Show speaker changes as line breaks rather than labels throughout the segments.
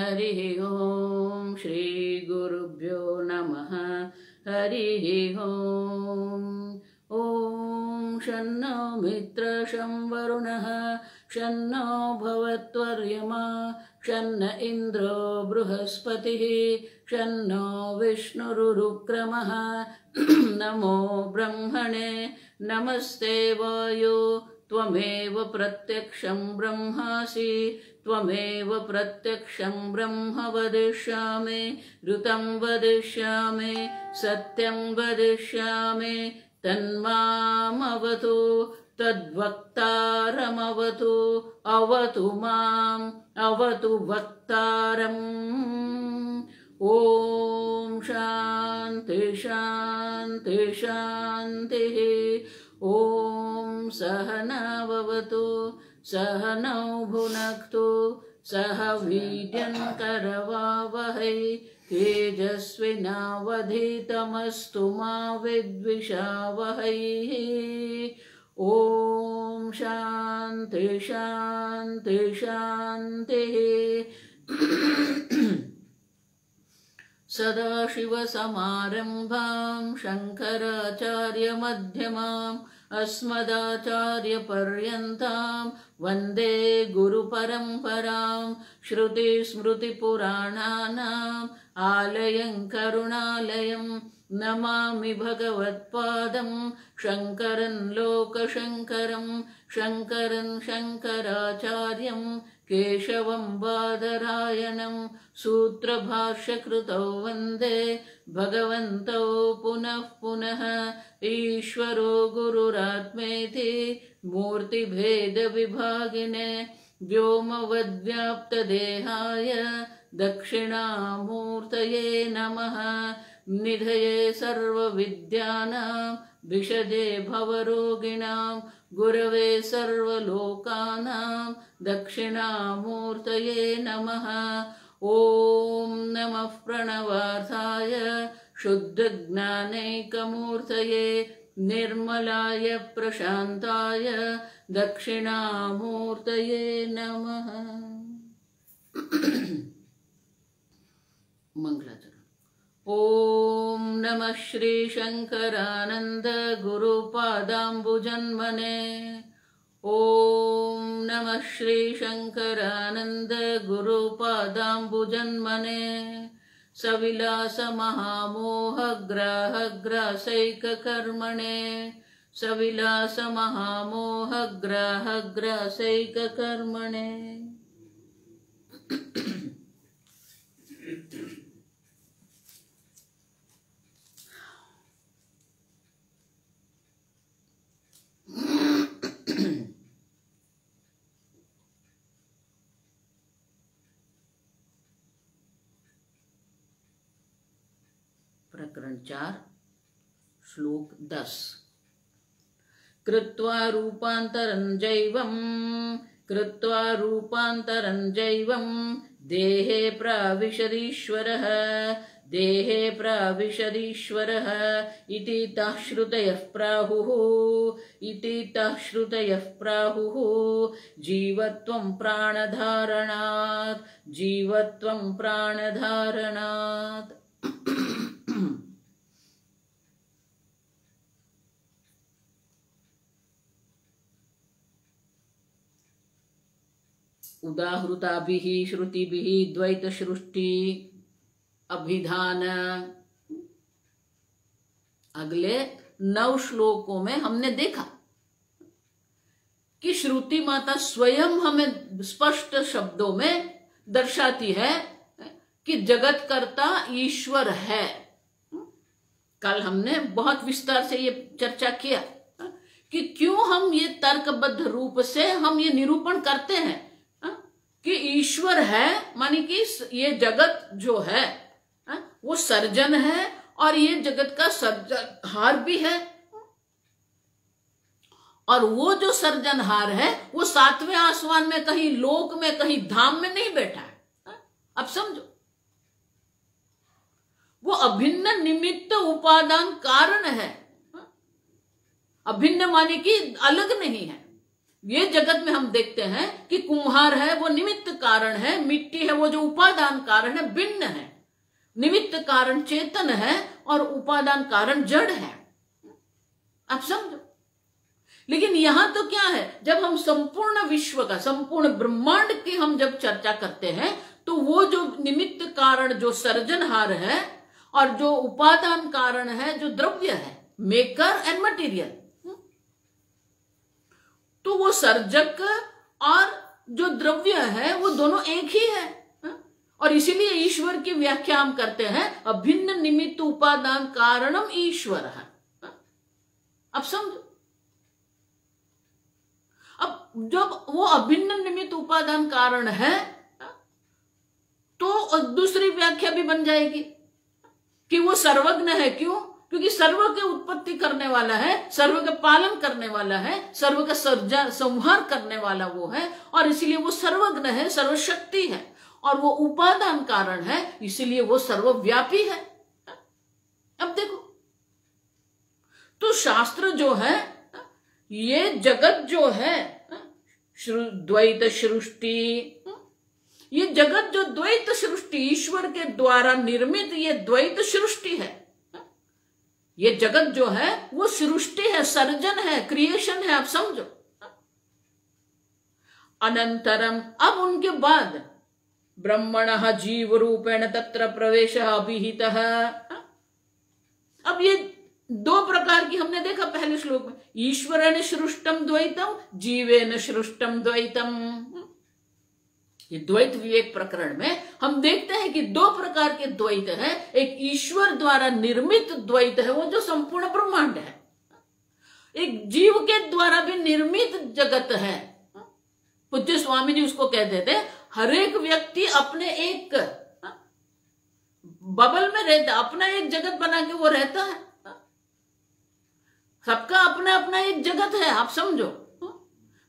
हरि ओम। श्री गुरुभ्यो नमः। हरि ओम। ओम शन्नो मित्र शं वरुणः शन्नो भवत्वर्यमा शन्न इन्द्रो बृहस्पतिः शन्नो विष्णुरुक्रमः नमो ब्रह्मणे नमस्ते वायो त्वमेव प्रत्यक्षं ब्रह्मासि त्वमेव प्रत्यक्षं ब्रह्म वदिष्यामि ऋतं वदिष्यामि सत्यं वदिष्यामि तन्मामवतु तद्वक्तारमवतु अवतु माम् अवतु वक्तारम्। ओम शांति शांति शांतिः। ओम सहनाववतु सहनौ भुनक्तु सह वीर्यं करवावहै तेजस्विनावधीतमस्तु मा विद्विषावहै। ओम शांति शांति शांतिः। सदाशिवसमारम्भां शङ्कराचार्यमध्यमाम् अस्मदाचार्यपर्यन्तां वन्दे गुरुपरम्परां। श्रुतिस्मृतिपुराणानाम् आलयं करुणालयं नमामि भगवत्पादं शङ्करं लोकशङ्करं शङ्करं शङ्कराचार्यं केशवं बादरायणं सूत्रभाष्यकृतौ वन्दे भगवन्तौ पुनः पुनः। ईश्वरो गुरुरात्मेति मूर्तिभेदविभागिने व्योमवद्व्याप्तदेहाय दक्षिणामूर्तये नमः। निधये सर्वविद्यानां विशदे भवरोगिणां गुरवे सर्वलोकानां दक्षिणामूर्तये नमः। ओम नमः प्रणवार्थाय शुद्धज्ञानैकमूर्तये निर्मलाय प्रशान्ताय दक्षिणामूर्तये नमः। मंगलाचरण। ओम नमः श्री शंकरानंद गुरुपादाम्बुजन्मने। ओम नमः श्री शंकरानंद गुरुपादाम्बुजन्मने। सविलास महामोह ग्राह ग्रासैककर्मणे सविलास महामोह ग्राह ग्रासैककर्मणे। प्रकरण 4 श्लोक 10। कृत्वा रूपान्तरं जैवं देहे प्राविशदीश्वरः इति तः श्रुतयः प्राहुः जीवत्वं प्राणधारणात्। उदाहृताभिः श्रुतिभिः द्वैत सृष्टि अभिधान। अगले 9 श्लोकों में हमने देखा कि श्रुति माता स्वयं हमें स्पष्ट शब्दों में दर्शाती है कि जगत कर्ता ईश्वर है। कल हमने बहुत विस्तार से ये चर्चा किया कि क्यों हम ये तर्कबद्ध रूप से हम ये निरूपण करते हैं कि ईश्वर है, मानी कि ये जगत जो है वो सर्जन है और ये जगत का सर्जनहार भी है। और वो जो सर्जनहार है वो 7वें आसमान में कहीं लोक में कहीं धाम में नहीं बैठा है। अब समझो, वो अभिन्न निमित्त उपादान कारण है। अभिन्न माने कि अलग नहीं है। ये जगत में हम देखते हैं कि कुम्हार है वो निमित्त कारण है, मिट्टी है वो जो उपादान कारण है, भिन्न है। निमित्त कारण चेतन है और उपादान कारण जड़ है। आप समझो। लेकिन यहां तो क्या है, जब हम संपूर्ण विश्व का, संपूर्ण ब्रह्मांड की हम जब चर्चा करते हैं तो वो जो निमित्त कारण जो सर्जनहार है और जो उपादान कारण है जो द्रव्य है, मेकर एंड मटेरियल, तो वो सर्जक और जो द्रव्य है वो दोनों एक ही है। और इसीलिए ईश्वर की व्याख्या हम करते हैं अभिन्न निमित्त उपादान कारणम ईश्वर है। अब समझो, अब जब वो अभिन्न निमित्त उपादान कारण है तो दूसरी व्याख्या भी बन जाएगी कि वो सर्वज्ञ है। क्यों? क्योंकि सर्व के उत्पत्ति करने वाला है, सर्व के पालन करने वाला है, सर्व का संहार करने वाला वो है, और इसीलिए वो सर्वज्ञ है, सर्वशक्ति है, और वो उपादान कारण है, इसीलिए वो सर्वव्यापी है। अब देखो, तो शास्त्र जो है, ये जगत जो है द्वैत सृष्टि, ये जगत जो द्वैत सृष्टि ईश्वर के द्वारा निर्मित ये द्वैत सृष्टि है, ये जगत जो है वो सृष्टि है, सर्जन है, क्रिएशन है। आप समझो। अनंतरम, अब उनके बाद ब्रह्मणः जीव रूपेण तत्र प्रवेशः अभिहितः। अब ये दो प्रकार की हमने देखा पहले श्लोक में, ईश्वरेण सृष्टम द्वैतम, जीवेन सृष्टम द्वैतम। ये द्वैत विवेक प्रकरण में हम देखते हैं कि दो प्रकार के द्वैत है। एक ईश्वर द्वारा निर्मित द्वैत है, वो जो संपूर्ण ब्रह्मांड है। एक जीव के द्वारा भी निर्मित जगत है। पूज्य स्वामी जी उसको कहते थे, हर एक व्यक्ति अपने एक बबल में रहता, अपना एक जगत बना के वो रहता है। सबका अपना अपना एक जगत है। आप समझो,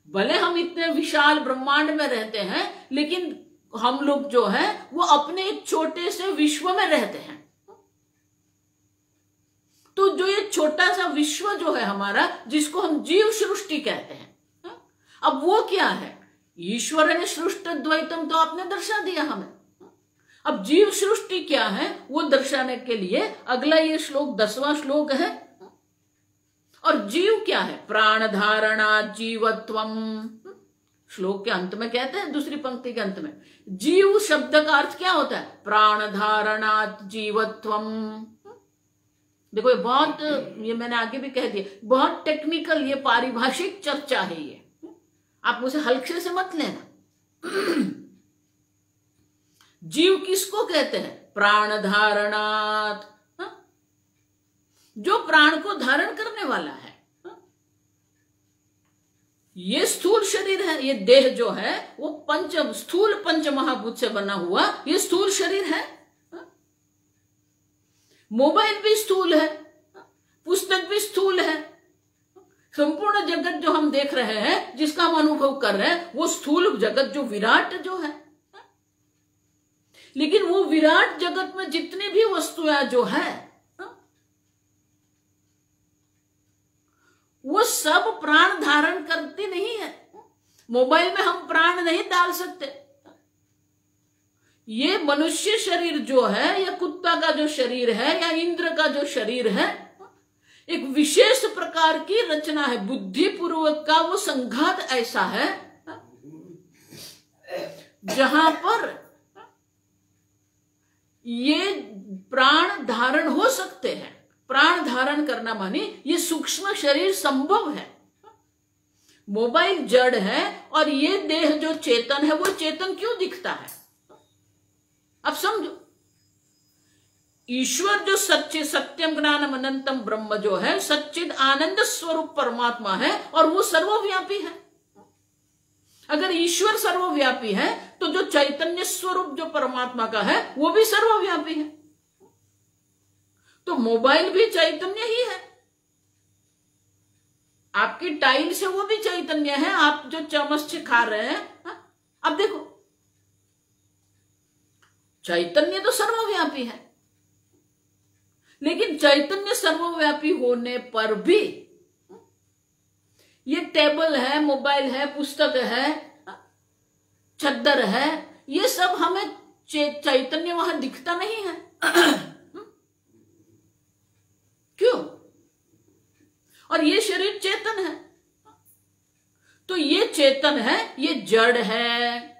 भले हम इतने विशाल ब्रह्मांड में रहते हैं, लेकिन हम लोग जो है वो अपने एक छोटे से विश्व में रहते हैं। तो जो ये छोटा सा विश्व जो है हमारा, जिसको हम जीव सृष्टि कहते हैं, अब वो क्या है? ईश्वर ने सृष्ट द्वैतम तो आपने दर्शा दिया हमें। अब जीव सृष्टि क्या है वो दर्शाने के लिए अगला ये श्लोक 10वां श्लोक है। और जीव क्या है? प्राण धारणा जीवत्वम। श्लोक के अंत में कहते हैं, दूसरी पंक्ति के अंत में, जीव शब्द का अर्थ क्या होता है? प्राण धारणा जीवत्वम। देखो, ये मैंने आगे भी कह दिया, बहुत टेक्निकल, ये पारिभाषिक चर्चा है। ये आप मुझे हल्के से मत लेना। जीव किसको कहते हैं? प्राण धारणात, जो प्राण को धारण करने वाला है। ये स्थूल शरीर है, ये देह जो है वो स्थूल पंच महाभूत से बना हुआ ये स्थूल शरीर है। मोबाइल भी स्थूल है, पुस्तक भी स्थूल है। संपूर्ण जगत जो हम देख रहे हैं, जिसका हम अनुभव कर रहे हैं, वो स्थूल जगत जो विराट जो है। लेकिन वो विराट जगत में जितनी भी वस्तुएं जो है, वो सब प्राण धारण करती नहीं है। मोबाइल में हम प्राण नहीं डाल सकते। ये मनुष्य शरीर जो है, या कुत्ता का जो शरीर है, या इंद्र का जो शरीर है, एक विशेष प्रकार की रचना है। बुद्धिपूर्वक का वो संघात ऐसा है जहां पर ये प्राण धारण हो सकते हैं। प्राण धारण करना माने ये सूक्ष्म शरीर संभव है। मोबाइल जड़ है और ये देह जो चेतन है, वो चेतन क्यों दिखता है? अब समझो, ईश्वर जो सच्चे सत्यम ज्ञानम अनंतम ब्रह्म जो है, सच्चिद आनंद स्वरूप परमात्मा है, और वो सर्वव्यापी है। अगर ईश्वर सर्वव्यापी है तो जो चैतन्य स्वरूप जो परमात्मा का है वो भी सर्वव्यापी है। तो मोबाइल भी चैतन्य ही है। आपकी टाइल से वो भी चैतन्य है। आप जो चम्मच से खा रहे हैं, अब देखो, चैतन्य तो सर्वव्यापी है। लेकिन चैतन्य सर्वव्यापी होने पर भी ये टेबल है, मोबाइल है, पुस्तक है, चद्दर है, ये सब हमें चैतन्य वहां दिखता नहीं है। क्यों? और ये शरीर चेतन है, तो ये चेतन है, ये जड़ है।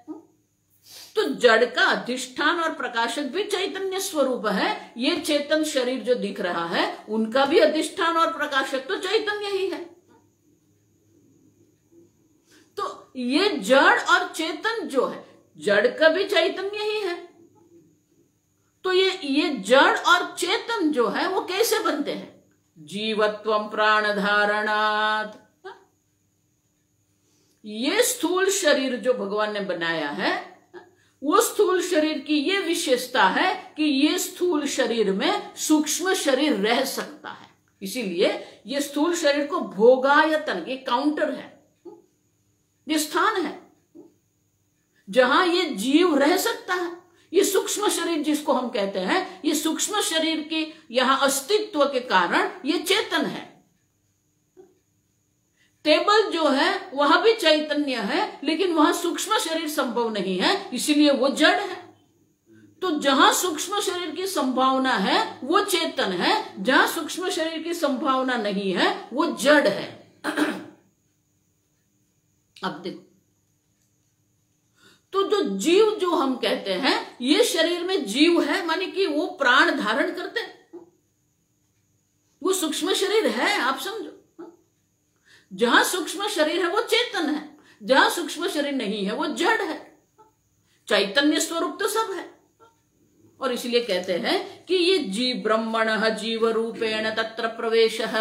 तो जड़ का अधिष्ठान और प्रकाशक भी चैतन्य स्वरूप है। ये चेतन शरीर जो दिख रहा है, उनका भी अधिष्ठान और प्रकाशक तो चैतन्य ही है। तो ये जड़ और चेतन जो है, जड़ का भी चैतन्य ही है। तो ये जड़ और चेतन जो है वो कैसे बनते हैं? जीवत्वम प्राण धारणात्। ये स्थूल शरीर जो भगवान ने बनाया है, वो स्थूल शरीर की ये विशेषता है कि ये स्थूल शरीर में सूक्ष्म शरीर रह सकता है। इसीलिए ये स्थूल शरीर को भोगायतन, ये काउंटर है, ये स्थान है जहां ये जीव रह सकता है। ये सूक्ष्म शरीर जिसको हम कहते हैं, ये सूक्ष्म शरीर के यहां अस्तित्व के कारण ये चेतन है। टेबल जो है वहां भी चैतन्य है, लेकिन वहां सूक्ष्म शरीर संभव नहीं है, इसीलिए वो जड़ है। तो जहां सूक्ष्म शरीर की संभावना है वो चेतन है, जहां सूक्ष्म शरीर की संभावना नहीं है वो जड़ है। अब देखो, तो जो जीव जो हम कहते हैं, ये शरीर में जीव है, माने कि वो प्राण धारण करते हैं, वो सूक्ष्म शरीर है। आप समझो, जहां सूक्ष्म शरीर है वो चेतन है, जहां सूक्ष्म शरीर नहीं है वो जड़ है। चैतन्य स्वरूप तो सब है। और इसलिए कहते हैं कि ये जीव ब्रह्मणः जीव रूपेण तत्र प्रवेशः।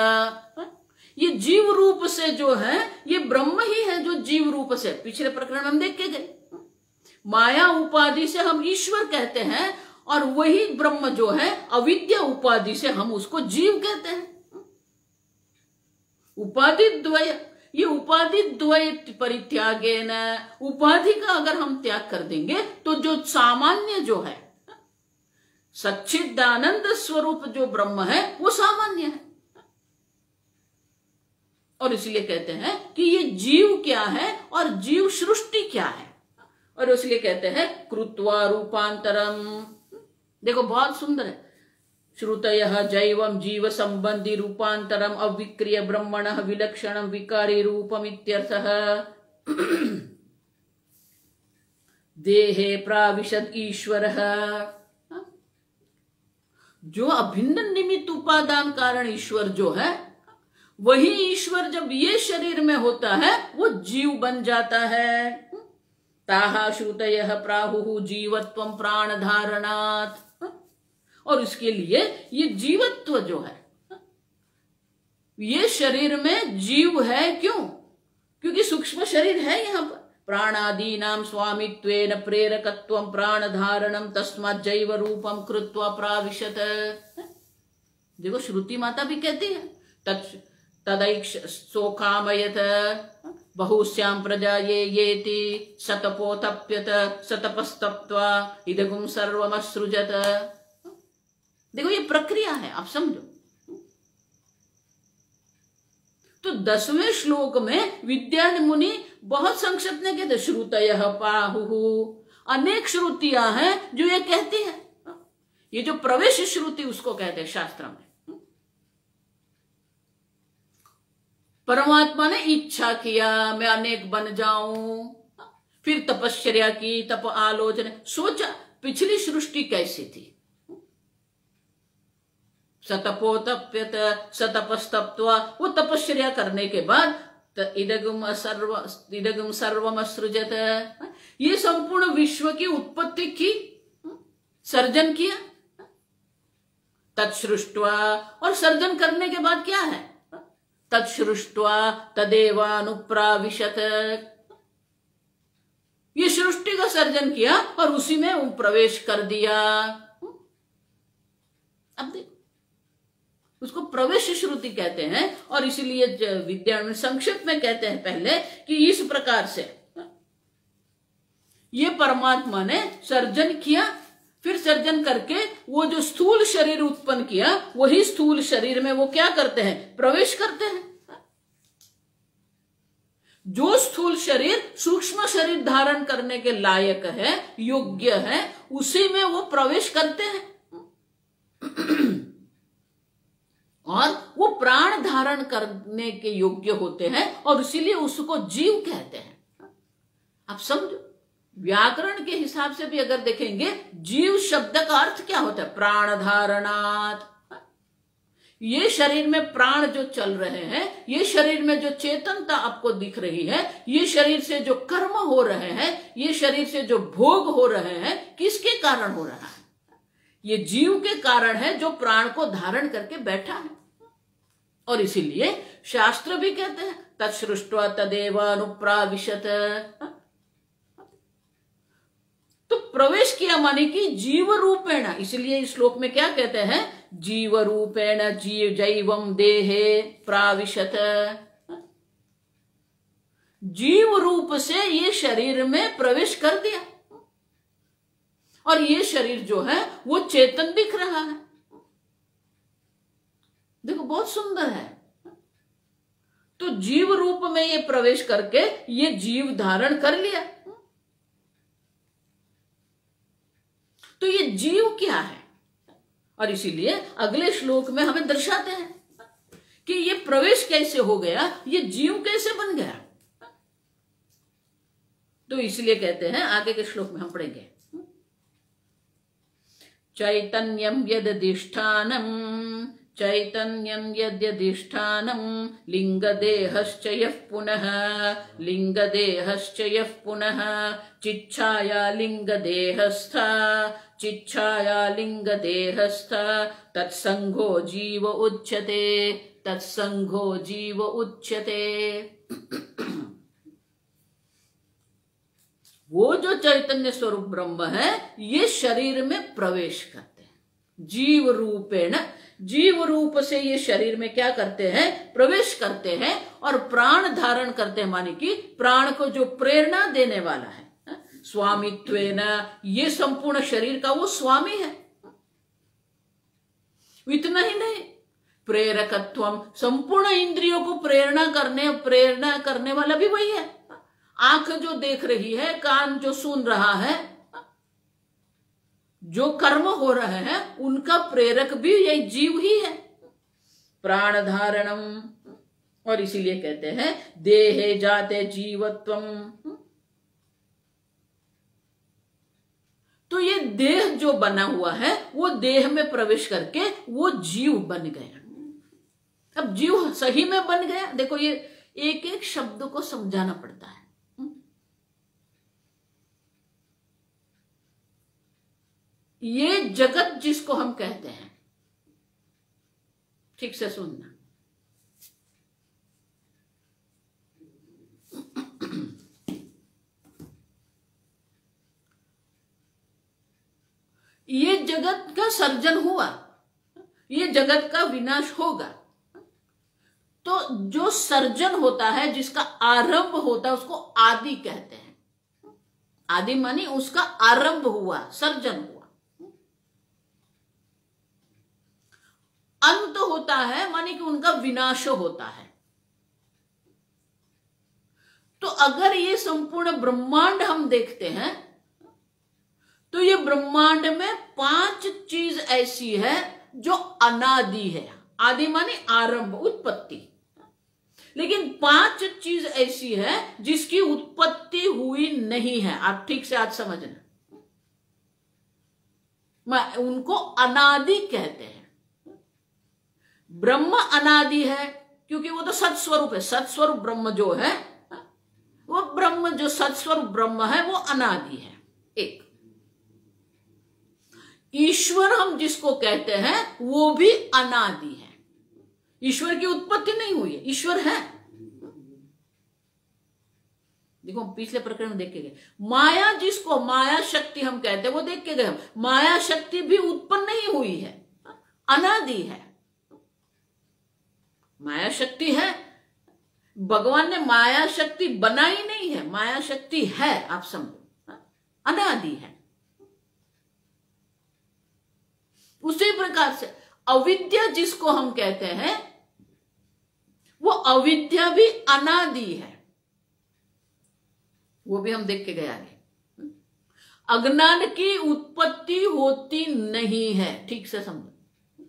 ये जीव रूप से जो है, ये ब्रह्म ही है जो जीव रूप से, पिछले प्रकरण में हम देख के गए, माया उपाधि से हम ईश्वर कहते हैं, और वही ब्रह्म जो है अविद्या उपाधि से हम उसको जीव कहते हैं। उपाधि द्वय, ये उपाधि द्वय परित्यागेन, उपाधि का अगर हम त्याग कर देंगे तो जो सामान्य जो है, सच्चिदानंद स्वरूप जो ब्रह्म है वो सामान्य है। और इसलिए कहते हैं कि ये जीव क्या है और जीव सृष्टि क्या है। और इसलिए कहते हैं कृत्वा रूपांतरम। देखो बहुत सुंदर है, श्रुतयः जैवं जीव संबंधी रूपांतरम अविक्रिय ब्रह्मणः विलक्षणं विकारी रूपम इत्यर्थः। देहे प्राविशद ईश्वरः। जो अभिन्न निमित्त उपादान कारण ईश्वर जो है, वही ईश्वर जब ये शरीर में होता है वो जीव बन जाता है। ताहा श्रुतयः प्राहुः जीवत्वं प्राण धारणात्। और इसके लिए ये जीवत्व जो है, ये शरीर में जीव है। क्यों? क्योंकि सूक्ष्म शरीर है यहां पर। प्राणादीनां स्वामित्वेन प्रेरकत्वं प्राण धारणम तस्मात् जैव रूपम कृत्वा प्राविशत। देखो श्रुति माता भी कहती है, तदैक्ष सोकामयत बहुश्याम प्रजा येति सतपोतप्यत सतपस्तप्त्वा इदगुम सर्वमसृजत। देखो ये प्रक्रिया है, आप समझो। तो 10वें श्लोक में विद्यारण्य मुनि बहुत संक्षिप्त में कहते श्रुतयः प्राहुः। अनेक श्रुतियां हैं जो ये कहती है। ये जो प्रवेश श्रुति उसको कहते हैं शास्त्र में। परमात्मा ने इच्छा किया मैं अनेक बन जाऊं, फिर तपश्चर्या की, तप आलोचना, सोचा पिछली सृष्टि कैसी थी। सतपोतप्यत सतपस्तप्त्वा, वो तपश्चर्या करने के बाद इदगुम सर्वम असृजत, ये संपूर्ण विश्व की उत्पत्ति की, सर्जन किया। तत्सृष्ट्वा, और सर्जन करने के बाद क्या है, तत्सृष्ट्वा तदेवानुप्राविशत, ये सृष्टि का सर्जन किया और उसी में प्रवेश कर दिया। अब देखो उसको प्रवेश श्रुति कहते हैं। और इसीलिए विद्या संक्षिप्त में कहते हैं पहले कि इस प्रकार से ये परमात्मा ने सर्जन किया, फिर सर्जन करके वो जो स्थूल शरीर उत्पन्न किया, वही स्थूल शरीर में वो क्या करते हैं, प्रवेश करते हैं। जो स्थूल शरीर सूक्ष्म शरीर धारण करने के लायक है, योग्य है, उसी में वो प्रवेश करते हैं और वो प्राण धारण करने के योग्य होते हैं और इसीलिए उसको जीव कहते हैं। आप समझो, व्याकरण के हिसाब से भी अगर देखेंगे, जीव शब्द का अर्थ क्या होता है? प्राण धारणात्। ये शरीर में प्राण जो चल रहे हैं, ये शरीर में जो चेतनता आपको दिख रही है, ये शरीर से जो कर्म हो रहे हैं, ये शरीर से जो भोग हो रहे हैं, किसके कारण हो रहा है? ये जीव के कारण है जो प्राण को धारण करके बैठा है। और इसीलिए शास्त्र भी कहते हैं तत्सृष्ट्वा तदेव अनुप्राविशत। तो प्रवेश किया माने कि जीव रूपेण, इसलिए इस श्लोक में क्या कहते हैं? जीव रूपेण जीव जैवम देहे प्राविशत। जीव रूप से ये शरीर में प्रवेश कर दिया और ये शरीर जो है वो चेतन दिख रहा है। देखो बहुत सुंदर है। तो जीव रूप में ये प्रवेश करके ये जीव धारण कर लिया। तो ये जीव क्या है? और इसीलिए अगले श्लोक में हमें दर्शाते हैं कि ये प्रवेश कैसे हो गया, ये जीव कैसे बन गया। तो इसलिए कहते हैं, आगे के श्लोक में हम पढ़ेंगे, चैतन्यम यदधिष्ठानम चैतन्यम यद्यधिष्ठानम लिंगदेहश्च यः पुनः लिंगदेहश्च यः पुनः चिच्छाया लिंगदेहस्था चिच्छाया लिंगदेहस्था तत्संगो जीव उच्यते तत्संगो जीव उच्यते। वो जो चैतन्य स्वरूप ब्रह्म है, ये शरीर में प्रवेश करते हैं जीव रूपेण। जीव रूप से ये शरीर में क्या करते हैं? प्रवेश करते हैं और प्राण धारण करते हैं, माने कि प्राण को जो प्रेरणा देने वाला है, स्वामित्वेन, ये संपूर्ण शरीर का वो स्वामी है। इतना ही नहीं, प्रेरकत्वम, संपूर्ण इंद्रियों को प्रेरणा करने वाला भी वही है। आंख जो देख रही है, कान जो सुन रहा है, जो कर्म हो रहे हैं, उनका प्रेरक भी यही जीव ही है, प्राण धारणम। और इसीलिए कहते हैं देहे जाते जीवत्वम। तो ये देह जो बना हुआ है, वो देह में प्रवेश करके वो जीव बन गया। अब जीव सही में बन गया। देखो, ये एक एक शब्द को समझाना पड़ता है। ये जगत जिसको हम कहते हैं, ठीक से सुनना, ये जगत का सर्जन हुआ, ये जगत का विनाश होगा। तो जो सर्जन होता है, जिसका आरंभ होता है, उसको आदि कहते हैं। आदि मानी उसका आरंभ हुआ, सर्जन हुआ। अंत होता है माने कि उनका विनाश होता है। तो अगर ये संपूर्ण ब्रह्मांड हम देखते हैं, तो ये ब्रह्मांड में 5 चीज ऐसी है जो अनादि है। आदि माने आरंभ, उत्पत्ति। लेकिन 5 चीज ऐसी है जिसकी उत्पत्ति हुई नहीं है। आप ठीक से आज समझना, उनको अनादि कहते हैं। ब्रह्म अनादि है क्योंकि वो तो सत्स्वरूप है। सत्स्वरूप ब्रह्म जो है, वो ब्रह्म जो सत्स्वरूप ब्रह्म है, वो अनादि है। एक ईश्वर हम जिसको कहते हैं, वो भी अनादि है। ईश्वर की उत्पत्ति नहीं हुई है, ईश्वर है। देखो, पिछले प्रकरण में देख के गए। माया जिसको माया शक्ति हम कहते हैं, वो देख के गए हम। माया शक्ति भी उत्पन्न नहीं हुई है, अनादि है। माया शक्ति है, भगवान ने माया शक्ति बनाई नहीं है, माया शक्ति है। आप समझो, अनादि है। उसी प्रकार से अविद्या जिसको हम कहते हैं, वो अविद्या भी अनादि है। वो भी हम देख के गए आगे। अज्ञान की उत्पत्ति होती नहीं है, ठीक से समझो।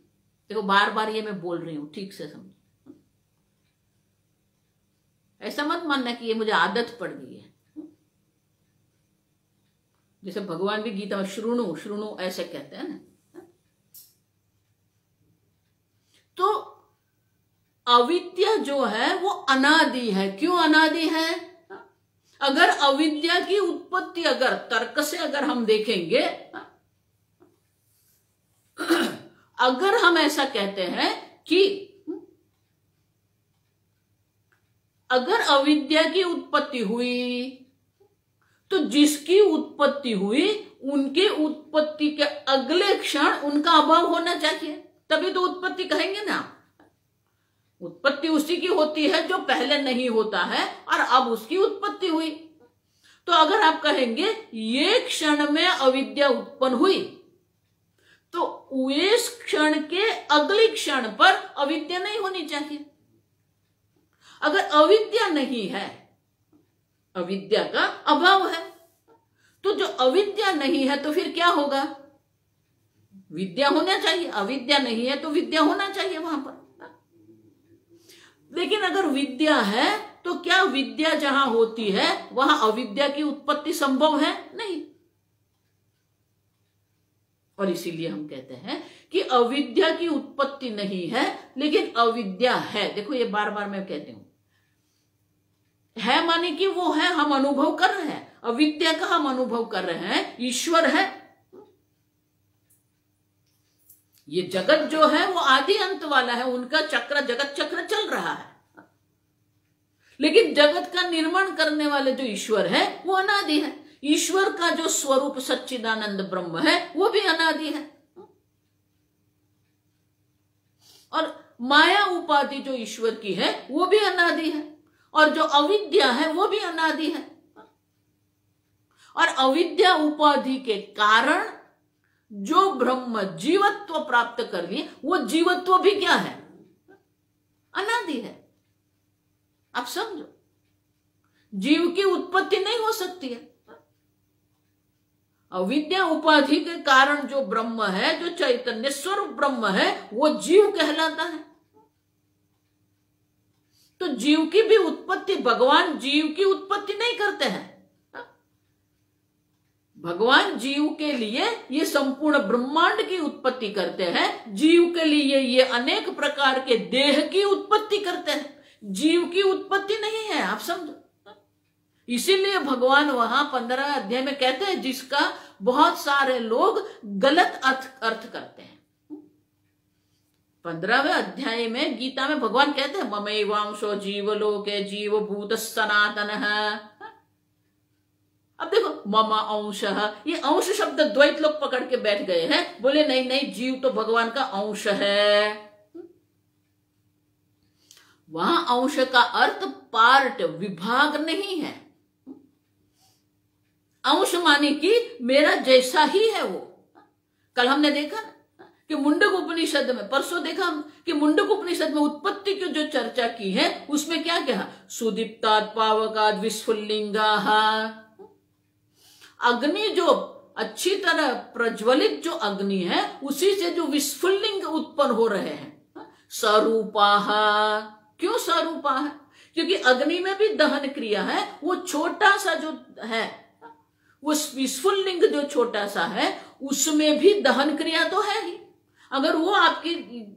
देखो बार बार ये मैं बोल रही हूं, ठीक से समझो। ऐसा मत मानना कि ये मुझे आदत पड़ गई है। जैसे भगवान भी गीता में श्रुणु श्रुणु ऐसे कहते हैं ना। तो अविद्या जो है वो अनादि है। क्यों अनादि है? अगर अविद्या की उत्पत्ति अगर तर्क से अगर हम देखेंगे, अगर हम ऐसा कहते हैं कि अगर अविद्या की उत्पत्ति हुई तो जिसकी उत्पत्ति हुई उनके उत्पत्ति के अगले क्षण उनका अभाव होना चाहिए, तभी तो उत्पत्ति कहेंगे ना। उत्पत्ति उसी की होती है जो पहले नहीं होता है और अब उसकी उत्पत्ति हुई। तो अगर आप कहेंगे ये क्षण में अविद्या उत्पन्न हुई, तो इस क्षण के अगले क्षण पर अविद्या नहीं होनी चाहिए। अगर अविद्या नहीं है, अविद्या का अभाव है, तो जो अविद्या नहीं है तो फिर क्या होगा? विद्या होना चाहिए। अविद्या नहीं है तो विद्या होना चाहिए वहां पर। लेकिन अगर विद्या है तो क्या विद्या जहां होती है वहां अविद्या की उत्पत्ति संभव है? नहीं। और इसीलिए हम कहते हैं कि अविद्या की उत्पत्ति नहीं है लेकिन अविद्या है। देखो ये बार बार मैं कहती हूं, है माने कि वो है, हम अनुभव कर रहे हैं। अविद्या का हम अनुभव कर रहे हैं, ईश्वर है। ये जगत जो है वो आदि अंत वाला है, उनका चक्र जगत चक्र चल रहा है। लेकिन जगत का निर्माण करने वाले जो ईश्वर है वो अनादि है। ईश्वर का जो स्वरूप सच्चिदानंद ब्रह्म है वो भी अनादि है। और माया उपाधि जो ईश्वर की है वो भी अनादि है। और जो अविद्या है वो भी अनादि है। और अविद्या उपाधि के कारण जो ब्रह्म जीवत्व प्राप्त कर लिए वो जीवत्व भी क्या है? अनादि है। आप समझो, जीव की उत्पत्ति नहीं हो सकती है। अविद्या उपाधि के कारण जो ब्रह्म है, जो चैतन्य स्वरूप ब्रह्म है, वो जीव कहलाता है। तो जीव की भी उत्पत्ति, भगवान जीव की उत्पत्ति नहीं करते हैं। भगवान जीव के लिए ये संपूर्ण ब्रह्मांड की उत्पत्ति करते हैं। जीव के लिए ये अनेक प्रकार के देह की उत्पत्ति करते हैं। जीव की उत्पत्ति नहीं है, आप समझो। इसीलिए भगवान वहां 15 अध्याय में कहते हैं, जिसका बहुत सारे लोग गलत अर्थ करते हैं। 15वें अध्याय में गीता में भगवान कहते हैं, ममैवांशो जीवलोके जीवभूत सनातन है। अब देखो, मम अंश, ये अंश शब्द द्वैत लोग पकड़ के बैठ गए हैं। बोले नहीं नहीं, जीव तो भगवान का अंश है। वहां अंश का अर्थ पार्ट, विभाग नहीं है। अंश माने कि मेरा जैसा ही है वो। कल हमने देखा ना कि मुंडक उपनिषद में, परसों देखा हम कि मुंडक उपनिषद में उत्पत्ति की जो चर्चा की है उसमें क्या कहा? सुदीप्तात् पावकात् विस्फुल्लिंगाः। अग्नि जो अच्छी तरह प्रज्वलित जो अग्नि है उसी से जो विस्फुल्लिंग उत्पन्न हो रहे हैं। स्वरूपाः, क्यों स्वरूपाः? क्योंकि अग्नि में भी दहन क्रिया है। वो छोटा सा जो है, वो विस्फुल्लिंग जो छोटा सा है, उसमें भी दहन क्रिया तो है ही। अगर वो आपके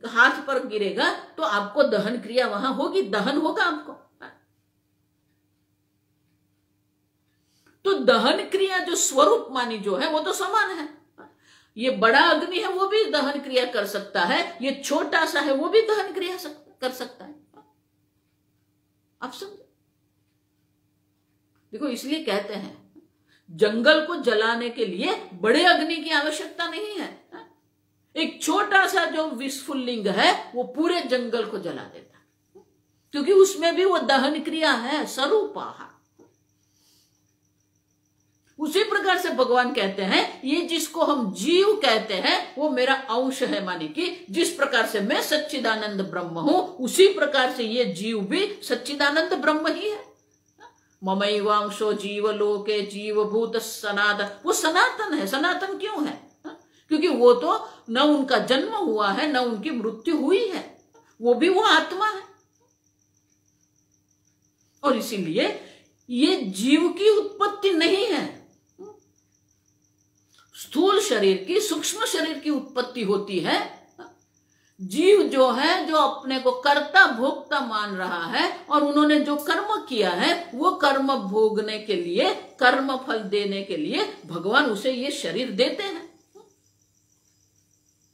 हाथ पर गिरेगा तो आपको दहन क्रिया वहां होगी, दहन होगा आपको। तो दहन क्रिया जो स्वरूप मानी जो है वो तो समान है। ये बड़ा अग्नि है वो भी दहन क्रिया कर सकता है, ये छोटा सा है वो भी दहन क्रिया कर सकता है। आप समझो। देखो, इसलिए कहते हैं जंगल को जलाने के लिए बड़े अग्नि की आवश्यकता नहीं है। एक छोटा सा जो विस्फुल्लिंग है वो पूरे जंगल को जला देता है, क्योंकि उसमें भी वो दहन क्रिया है, स्वरूपाः। उसी प्रकार से भगवान कहते हैं ये जिसको हम जीव कहते हैं वो मेरा अंश है। माने कि जिस प्रकार से मैं सच्चिदानंद ब्रह्म हूं उसी प्रकार से ये जीव भी सच्चिदानंद ब्रह्म ही है। ममैवांशो जीवलोके जीवभूत सनातन, वो सनातन है। सनातन क्यों है? क्योंकि वो तो न उनका जन्म हुआ है न उनकी मृत्यु हुई है, वो भी वो आत्मा है। और इसीलिए ये जीव की उत्पत्ति नहीं है, स्थूल शरीर की, सूक्ष्म शरीर की उत्पत्ति होती है। जीव जो है, जो अपने को कर्ता भोक्ता मान रहा है और उन्होंने जो कर्म किया है वो कर्म भोगने के लिए, कर्म फल देने के लिए भगवान उसे ये शरीर देते हैं।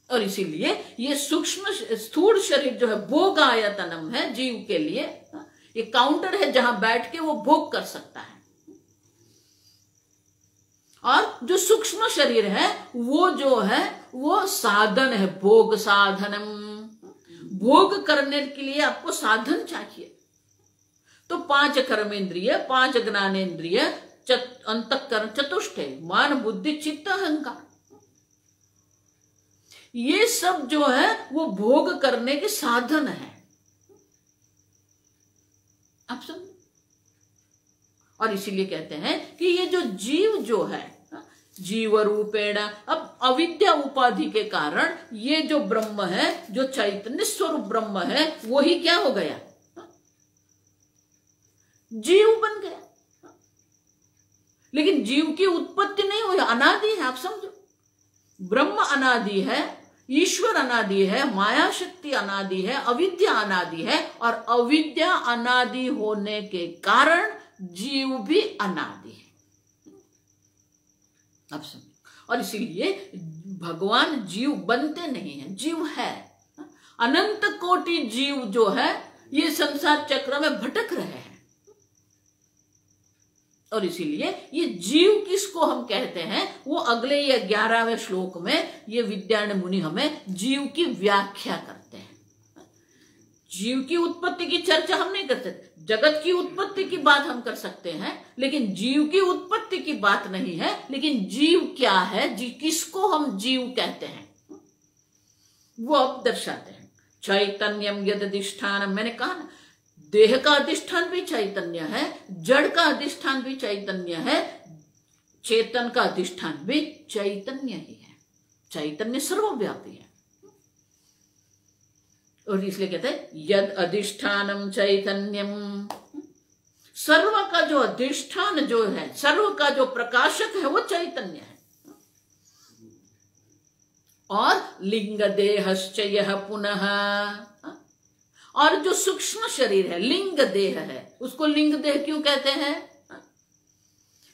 और इसीलिए ये सूक्ष्म स्थूल शरीर जो है भोग आयतनम है जीव के लिए, ये काउंटर है जहां बैठ के वो भोग कर सकता है। और जो सूक्ष्म शरीर है वो जो है वो साधन है, भोग साधनम। भोग करने के लिए आपको साधन चाहिए। तो 5 कर्मेंद्रिय, 5 ज्ञानेन्द्रिय, अंतःकरण, चतुष्टय, मान बुद्धि चित्त अहंकार, ये सब जो है वो भोग करने के साधन है। आप समझ? और इसीलिए कहते हैं कि ये जो जीव जो है, जीव रूपेण, अब अविद्या उपाधि के कारण ये जो ब्रह्म है, जो चैतन्य स्वरूप ब्रह्म है, वही क्या हो गया? जीव बन गया। लेकिन जीव की उत्पत्ति नहीं हुई, अनादि है। आप समझो, ब्रह्म अनादि है, ईश्वर अनादि है, माया शक्ति अनादि है, अविद्या अनादि है, और अविद्या अनादि होने के कारण जीव भी अनादि है। अब समझो। और इसीलिए भगवान जीव बनते नहीं हैं, जीव है। अनंत कोटि जीव जो है ये संसार चक्र में भटक रहे हैं। और इसीलिए ये जीव किसको हम कहते हैं, वो अगले ये 11वें श्लोक में ये विद्यारण्य मुनि हमें जीव की व्याख्या करते हैं। जीव की उत्पत्ति की चर्चा हम नहीं करते, जगत की उत्पत्ति की बात हम कर सकते हैं, लेकिन जीव की उत्पत्ति की बात नहीं है। लेकिन जीव क्या है, किसको हम जीव कहते हैं, वो अब दर्शाते हैं। चैतन्यम यद अधिष्ठानम, मैंने कहा ना, देह का अधिष्ठान भी चैतन्य है, जड़ का अधिष्ठान भी चैतन्य है, चेतन का अधिष्ठान भी चैतन्य ही है। चैतन्य सर्वव्यापी है। और इसलिए कहते हैं यद अधिष्ठानम चैतन्यम, सर्व का जो अधिष्ठान जो है, सर्व का जो प्रकाशक है वो चैतन्य है। और लिंग देहश्च यह पुनः, और जो सूक्ष्म शरीर है, लिंग देह है, उसको लिंग देह क्यों कहते हैं?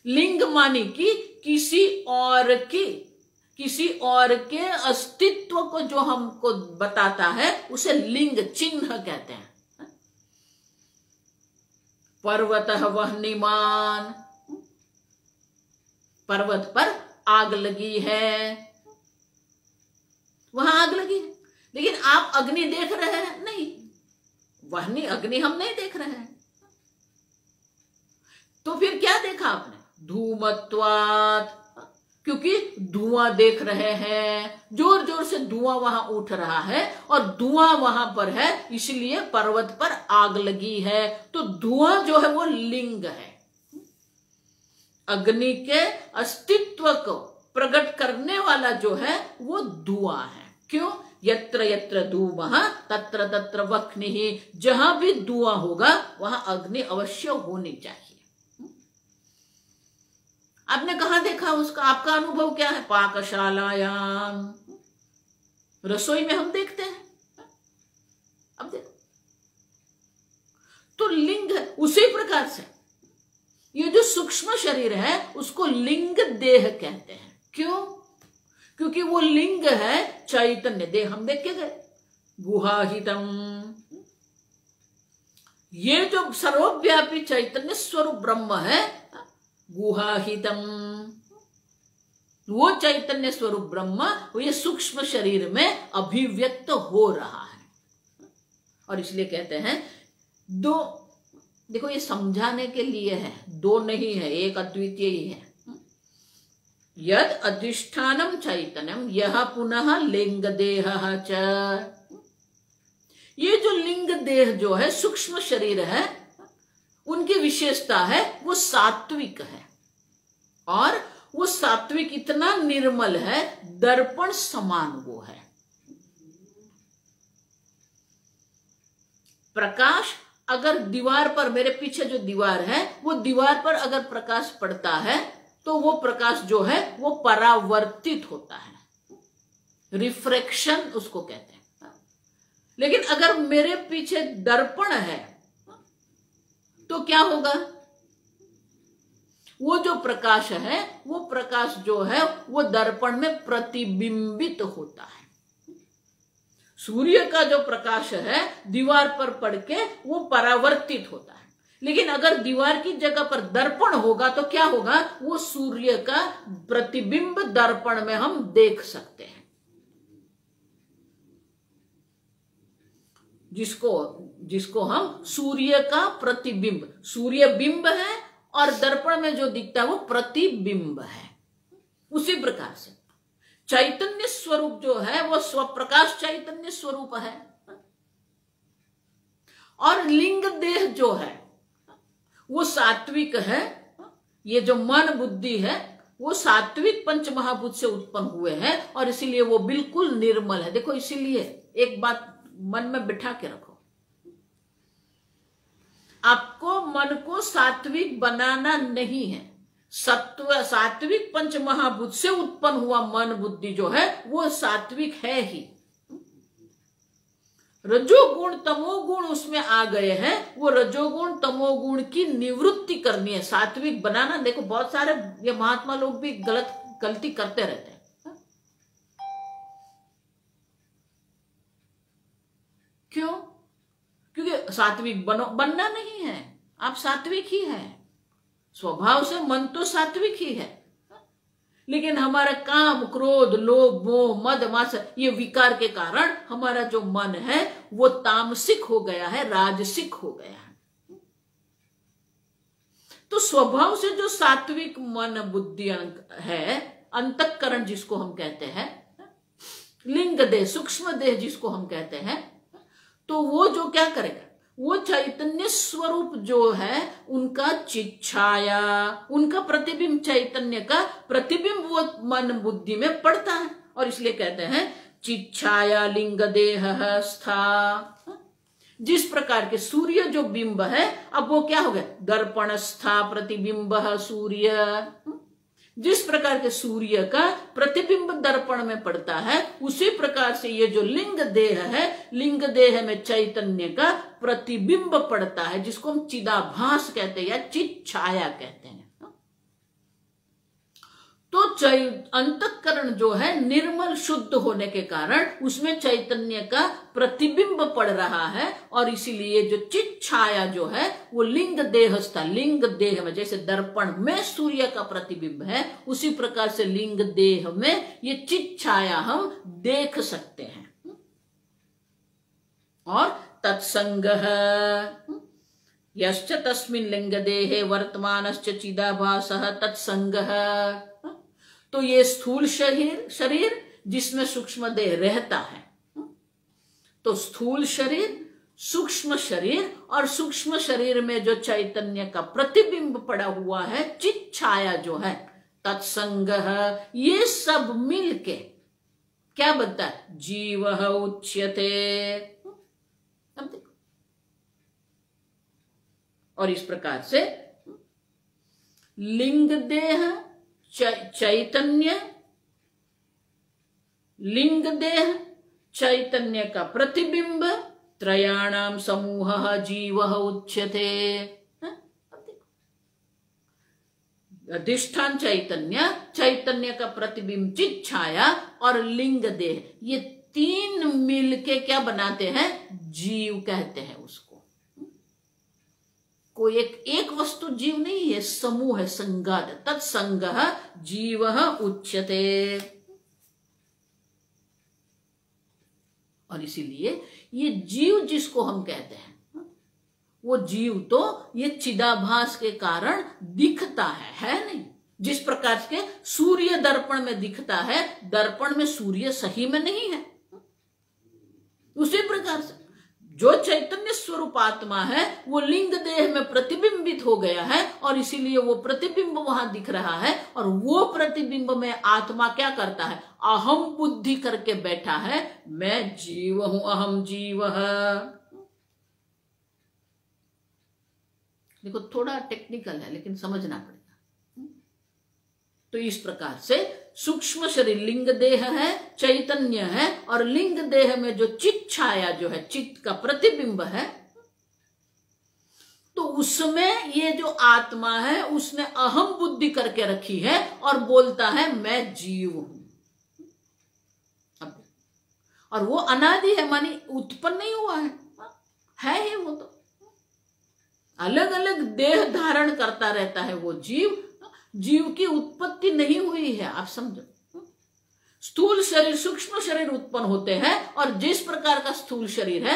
लिंग मानी कि किसी और के अस्तित्व को जो हमको बताता है उसे लिंग, चिन्ह कहते हैं। पर्वतः वह्निमान, पर्वत पर आग लगी है, वहां आग लगी है, लेकिन आप अग्नि देख रहे हैं? नहीं, वह्नि अग्नि हम नहीं देख रहे हैं। तो फिर क्या देखा आपने? धूमत्वात्, क्योंकि धुआं देख रहे हैं, जोर जोर से धुआं वहां उठ रहा है और धुआं वहां पर है, इसलिए पर्वत पर आग लगी है। तो धुआं जो है वो लिंग है, अग्नि के अस्तित्व को प्रकट करने वाला जो है वो धुआं है। क्यों? यत्र यत्र धूमः तत्र तत्र वह्निः, जहां भी धुआं होगा वहां अग्नि अवश्य होनी चाहिए। आपने कहा देखा उसका? आपका अनुभव क्या है? पाकशालायाम, रसोई में हम देखते हैं। अब देखो, तो लिंग है। उसी प्रकार से ये जो सूक्ष्म शरीर है उसको लिंग देह कहते हैं। क्यों? क्योंकि वो लिंग है चैतन्य देह। हम देख के गए गुहाहितम, ये जो सर्वव्यापी चैतन्य स्वरूप ब्रह्म है, गुहाहितम, वो चैतन्य स्वरूप ब्रह्म ये सूक्ष्म शरीर में अभिव्यक्त हो रहा है। और इसलिए कहते हैं दो, देखो ये समझाने के लिए है, दो नहीं है, एक अद्वितीय ही है। यद अधिष्ठानम चैतन्यम यह पुनः लिंग देह च, ये जो लिंग देह जो है सूक्ष्म शरीर है उनकी विशेषता है वो सात्विक है, और वो सात्विक इतना निर्मल है, दर्पण समान वो है। प्रकाश अगर दीवार पर, मेरे पीछे जो दीवार है, वो दीवार पर अगर प्रकाश पड़ता है तो वो प्रकाश जो है वो परावर्तित होता है, रिफ्रैक्शन उसको कहते हैं। लेकिन अगर मेरे पीछे दर्पण है तो क्या होगा? वो जो प्रकाश है, वो प्रकाश जो है वो दर्पण में प्रतिबिंबित होता है। सूर्य का जो प्रकाश है दीवार पर पड़ के वो परावर्तित होता है, लेकिन अगर दीवार की जगह पर दर्पण होगा तो क्या होगा? वो सूर्य का प्रतिबिंब दर्पण में हम देख सकते हैं, जिसको हम सूर्य का प्रतिबिंब, सूर्य बिंब है और दर्पण में जो दिखता है वो प्रतिबिंब है। उसी प्रकार से चैतन्य स्वरूप जो है वो स्वप्रकाश चैतन्य स्वरूप है, और लिंग देह जो है वो सात्विक है। ये जो मन बुद्धि है वो सात्विक पंच महाभूत से उत्पन्न हुए हैं, और इसीलिए वो बिल्कुल निर्मल है। देखो, इसीलिए एक बात मन में बिठा के रखो, आपको मन को सात्विक बनाना नहीं है। सात्विक पंच महाभूत से उत्पन्न हुआ मन बुद्धि जो है वो सात्विक है ही। रजोगुण तमोगुण उसमें आ गए हैं, वो रजोगुण तमोगुण की निवृत्ति करनी है, सात्विक बनाना। देखो, बहुत सारे ये महात्मा लोग भी गलती करते रहते हैं। क्यों? क्योंकि सात्विक बनना नहीं है, आप सात्विक ही है स्वभाव से, मन तो सात्विक ही है, लेकिन हमारा काम, क्रोध, लोभ, मोह, मद, मात्सर्य, ये विकार के कारण हमारा जो मन है वो तामसिक हो गया है, राजसिक हो गया है। तो स्वभाव से जो सात्विक मन बुद्धि है, अंतःकरण जिसको हम कहते हैं, लिंग देह, सूक्ष्म देह जिसको हम कहते हैं, तो वो जो क्या करेगा? वो चैतन्य स्वरूप जो है उनका चिच्छाया, उनका प्रतिबिंब, चैतन्य का प्रतिबिंब वो मन बुद्धि में पड़ता है, और इसलिए कहते हैं चिच्छाया लिंग देह स्था। जिस प्रकार के सूर्य जो बिंब है, अब वो क्या हो गया? दर्पण स्था प्रतिबिंब सूर्य। जिस प्रकार के सूर्य का प्रतिबिंब दर्पण में पड़ता है, उसी प्रकार से ये जो लिंग देह है, लिंग देह में चैतन्य का प्रतिबिंब पड़ता है, जिसको हम चिदाभास कहते हैं या चित छाया कहते हैं। तो अंतःकरण जो है निर्मल शुद्ध होने के कारण उसमें चैतन्य का प्रतिबिंब पड़ रहा है, और इसीलिए जो चित छाया जो है वो लिंग देहस्थ, लिंग देह में जैसे दर्पण में सूर्य का प्रतिबिंब है, उसी प्रकार से लिंग देह में ये चित छाया हम देख सकते हैं। और तत्संगः यश्च तस्मिन् लिंग देहे वर्तमानश्च चिदाभासः तत्संगः। तो ये स्थूल शरीर जिसमें सूक्ष्म देह रहता है, तो स्थूल शरीर, सूक्ष्म शरीर, और सूक्ष्म शरीर में जो चैतन्य का प्रतिबिंब पड़ा हुआ है, चित छाया जो है, तत्संगः, ये सब मिलके क्या बनता है? जीवः उच्यते। और इस प्रकार से लिंग देह चैतन्य, लिंग देह चैतन्य का प्रतिबिंब, त्रयाणाम समूहः जीवः उच्यते। अधिष्ठान चैतन्य, चैतन्य का प्रतिबिंब चित छाया, और लिंग देह, ये तीन मिलके क्या बनाते हैं? जीव कहते हैं उसको। कोई एक वस्तु जीव नहीं है, समूह है, संगात। तत्संगः जीवः उच्यते। और इसीलिए ये जीव जिसको हम कहते हैं, वो जीव तो ये चिदाभास के कारण दिखता है नहीं? जिस प्रकार के सूर्य दर्पण में दिखता है, दर्पण में सूर्य सही में नहीं है, उसी प्रकार से जो चैतन्य स्वरूप आत्मा है वो लिंग देह में प्रतिबिंबित हो गया है और इसीलिए वो प्रतिबिंब वहां दिख रहा है। और वो प्रतिबिंब में आत्मा क्या करता है, अहम बुद्धि करके बैठा है, मैं जीव हूं, अहम जीव। देखो थोड़ा टेक्निकल है लेकिन समझना पड़ेगा। तो इस प्रकार से सूक्ष्म शरीर लिंग देह है, चैतन्य है, और लिंग देह में जो चित्त छाया जो है, चित्त का प्रतिबिंब है, तो उसमें ये जो आत्मा है उसने अहम बुद्धि करके रखी है और बोलता है मैं जीव हूं। और वो अनादि है, मानी उत्पन्न नहीं हुआ है ही वो तो अलग अलग देह धारण करता रहता है। वो जीव, जीव की उत्पत्ति नहीं हुई है, आप समझो। स्थूल शरीर सूक्ष्म शरीर उत्पन्न होते हैं और जिस प्रकार का स्थूल शरीर है,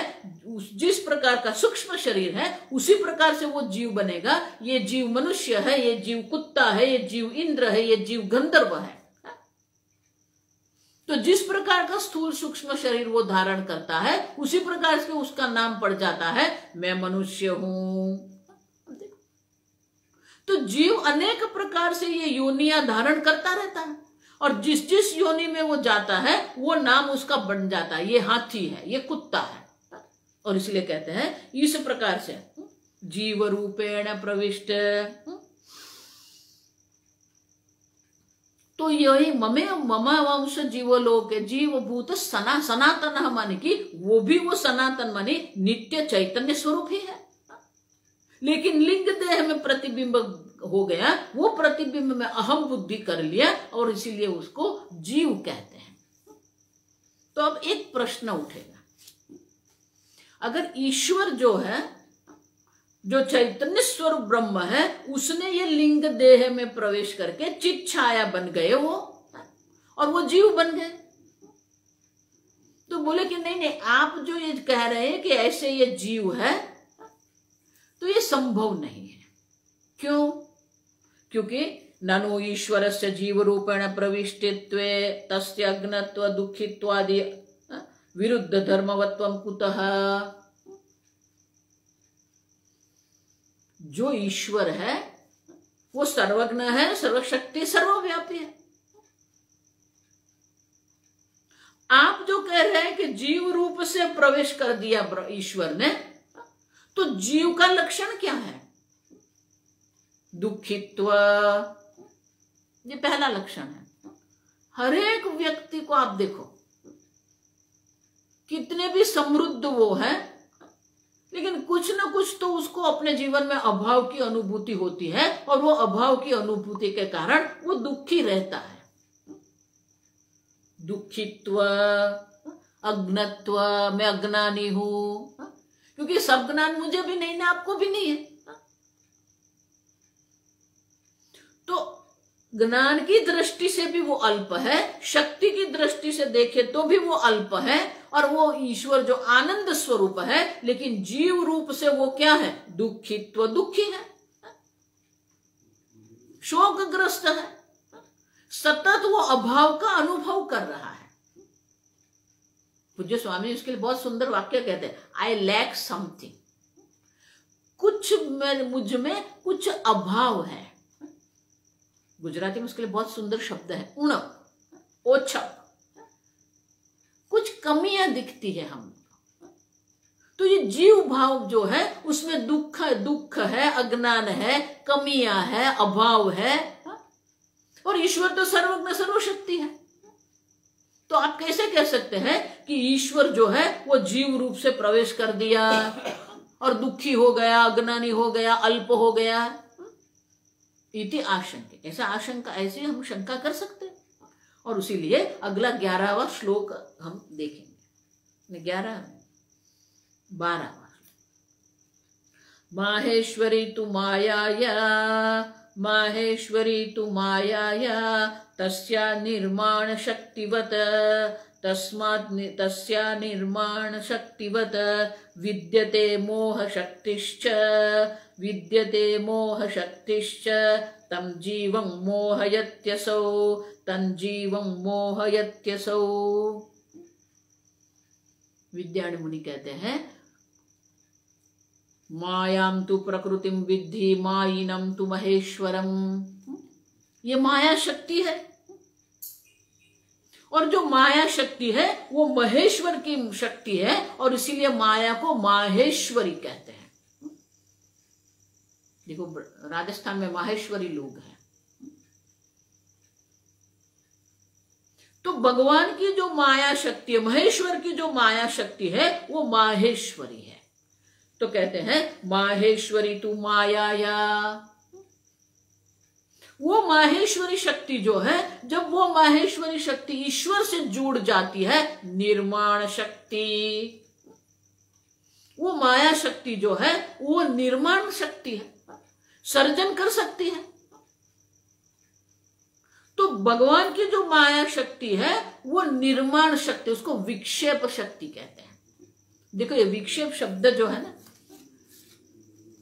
जिस प्रकार का सूक्ष्म शरीर है, उसी प्रकार से वो जीव बनेगा। ये जीव मनुष्य है, ये जीव कुत्ता है, ये जीव इंद्र है, ये जीव गंधर्व है। तो जिस प्रकार का स्थूल सूक्ष्म शरीर वो धारण करता है उसी प्रकार से उसका नाम पड़ जाता है मैं मनुष्य हूं। तो जीव अनेक प्रकार से ये योनियां धारण करता रहता है और जिस जिस योनि में वो जाता है वो नाम उसका बन जाता है। ये हाथी है, ये कुत्ता है, और इसलिए कहते हैं इस प्रकार से जीव रूपेण प्रविष्ट। तो यही ममे मम वंश जीवलोक जीवभूत सनातन माने कि वो भी वो सनातन माने नित्य चैतन्य स्वरूप ही है, लेकिन लिंग देह में प्रतिबिंब हो गया, वो प्रतिबिंब में अहम बुद्धि कर लिया और इसीलिए उसको जीव कहते हैं। तो अब एक प्रश्न उठेगा, अगर ईश्वर जो है, जो चैतन्य स्वरूप ब्रह्म है, उसने ये लिंग देह में प्रवेश करके चित छाया बन गए वो, और वो जीव बन गए, तो बोले कि नहीं नहीं, आप जो ये कह रहे हैं कि ऐसे ये जीव है, तो ये संभव नहीं है। क्यों? क्योंकि ननु ईश्वरस्य जीव रूपेण प्रविष्टित्वे तस्य अज्ञत्व दुःखित्वादि विरुद्ध धर्मवत्वं कुतः। जो ईश्वर है वो सर्वज्ञ है, सर्वशक्ति, सर्वव्यापी है। आप जो कह रहे हैं कि जीव रूप से प्रवेश कर दिया ईश्वर ने, तो जीव का लक्षण क्या है? दुखित्व, ये पहला लक्षण है। हर एक व्यक्ति को आप देखो, कितने भी समृद्ध वो है, लेकिन कुछ ना कुछ तो उसको अपने जीवन में अभाव की अनुभूति होती है, और वो अभाव की अनुभूति के कारण वो दुखी रहता है। दुखित्व, अज्ञत्व, मैं अज्ञानी हूं, क्योंकि सब ज्ञान मुझे भी नहीं ना, आपको भी नहीं है। तो ज्ञान की दृष्टि से भी वो अल्प है, शक्ति की दृष्टि से देखे तो भी वो अल्प है, और वो ईश्वर जो आनंद स्वरूप है, लेकिन जीव रूप से वो क्या है? दुखित्व, दुखी है, शोकग्रस्त है, सतत वो अभाव का अनुभव कर रहा है। पूज्य स्वामी उसके लिए बहुत सुंदर वाक्य कहते हैं, आई लैक समथिंग, कुछ मुझ में कुछ अभाव है। गुजराती में उसके लिए बहुत सुंदर शब्द है उणप, ओछप, कुछ कमियां दिखती है हम। तो ये जीव भाव जो है उसमें दुख है, अज्ञान है, कमियां है, अभाव है, और ईश्वर तो सर्वज्ञ सर्वशक्ति है। तो आप कैसे कह सकते हैं कि ईश्वर जो है वो जीव रूप से प्रवेश कर दिया और दुखी हो गया, अज्ञानी हो गया, अल्प हो गया? इति आशंका, ऐसा आशंका, ऐसे हम शंका कर सकते हैं। और इसीलिए अगला 11वां श्लोक हम देखेंगे, 12वां। माहेश्वरी तु मायाया, माहेश्वरी तु मायाया तस्या निर्माण शक्तिवत, तस्मात् तस्या निर्माण शक्तिवत विद्यते मोह शक्तिश्च, विद्यते मोह शक्तिश्च तं जीवं मोहयत्यसौ, तं जीवं मोहयत्यसौ। विद्यारण्य मुनि कहते हैं, मायाम तु प्रकृतिम विद्धि मायिनम तु महेश्वरम। ये माया शक्ति है, और जो माया शक्ति है वो महेश्वर की शक्ति है, और इसीलिए माया को माहेश्वरी कहते हैं। देखो राजस्थान में माहेश्वरी लोग हैं। तो भगवान की जो माया शक्ति है, महेश्वर की जो माया शक्ति है वो माहेश्वरी है। तो कहते हैं माहेश्वरी तू मायाया। वो माहेश्वरी शक्ति जो है, जब वो माहेश्वरी शक्ति ईश्वर से जुड़ जाती है, निर्माण शक्ति, वो माया शक्ति जो है वो निर्माण शक्ति है, सर्जन कर सकती है। तो भगवान की जो माया शक्ति है वो निर्माण शक्ति, उसको विक्षेप शक्ति कहते हैं। देखो ये विक्षेप शब्द जो है ना,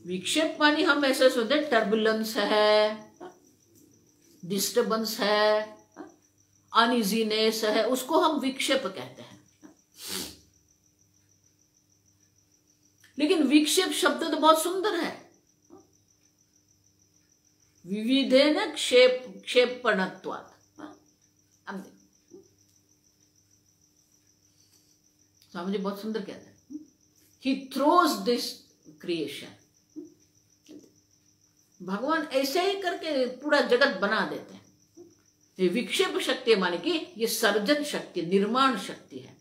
विक्षेप मानी हम ऐसे सोचते टर्बुलेंस है, डिस्टर्बेंस है, अनइजीनेस है, उसको हम विक्षेप कहते हैं। लेकिन विक्षेप शब्द तो बहुत सुंदर है। विविधेन क्षेपणत्वात्। स्वामी जी बहुत सुंदर कहते हैं, ही थ्रोज दिस क्रिएशन। भगवान ऐसे ही करके पूरा जगत बना देते हैं। ये विक्षेप शक्ति माने कि ये सर्जन शक्ति, निर्माण शक्ति है।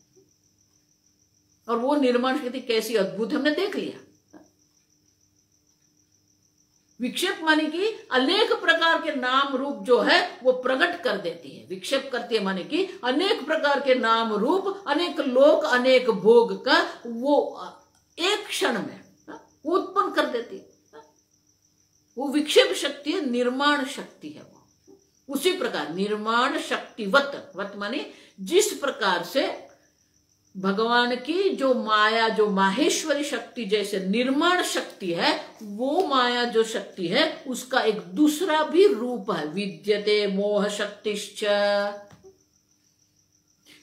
और वो निर्माण शक्ति कैसी अद्भुत हमने देख लिया। विक्षेप माने कि अनेक प्रकार के नाम रूप जो है वो प्रकट कर देती है। विक्षेप करती है माने कि अनेक प्रकार के नाम रूप, अनेक लोक, अनेक भोग का वो एक क्षण में उत्पन्न कर देती है। वो विक्षेप शक्ति है, निर्माण शक्ति है वो। उसी प्रकार निर्माण शक्तिवत, वत माने जिस प्रकार से भगवान की जो माया, जो माहेश्वरी शक्ति जैसे निर्माण शक्ति है, वो माया जो शक्ति है उसका एक दूसरा भी रूप है, विद्यते मोह शक्तिश्च।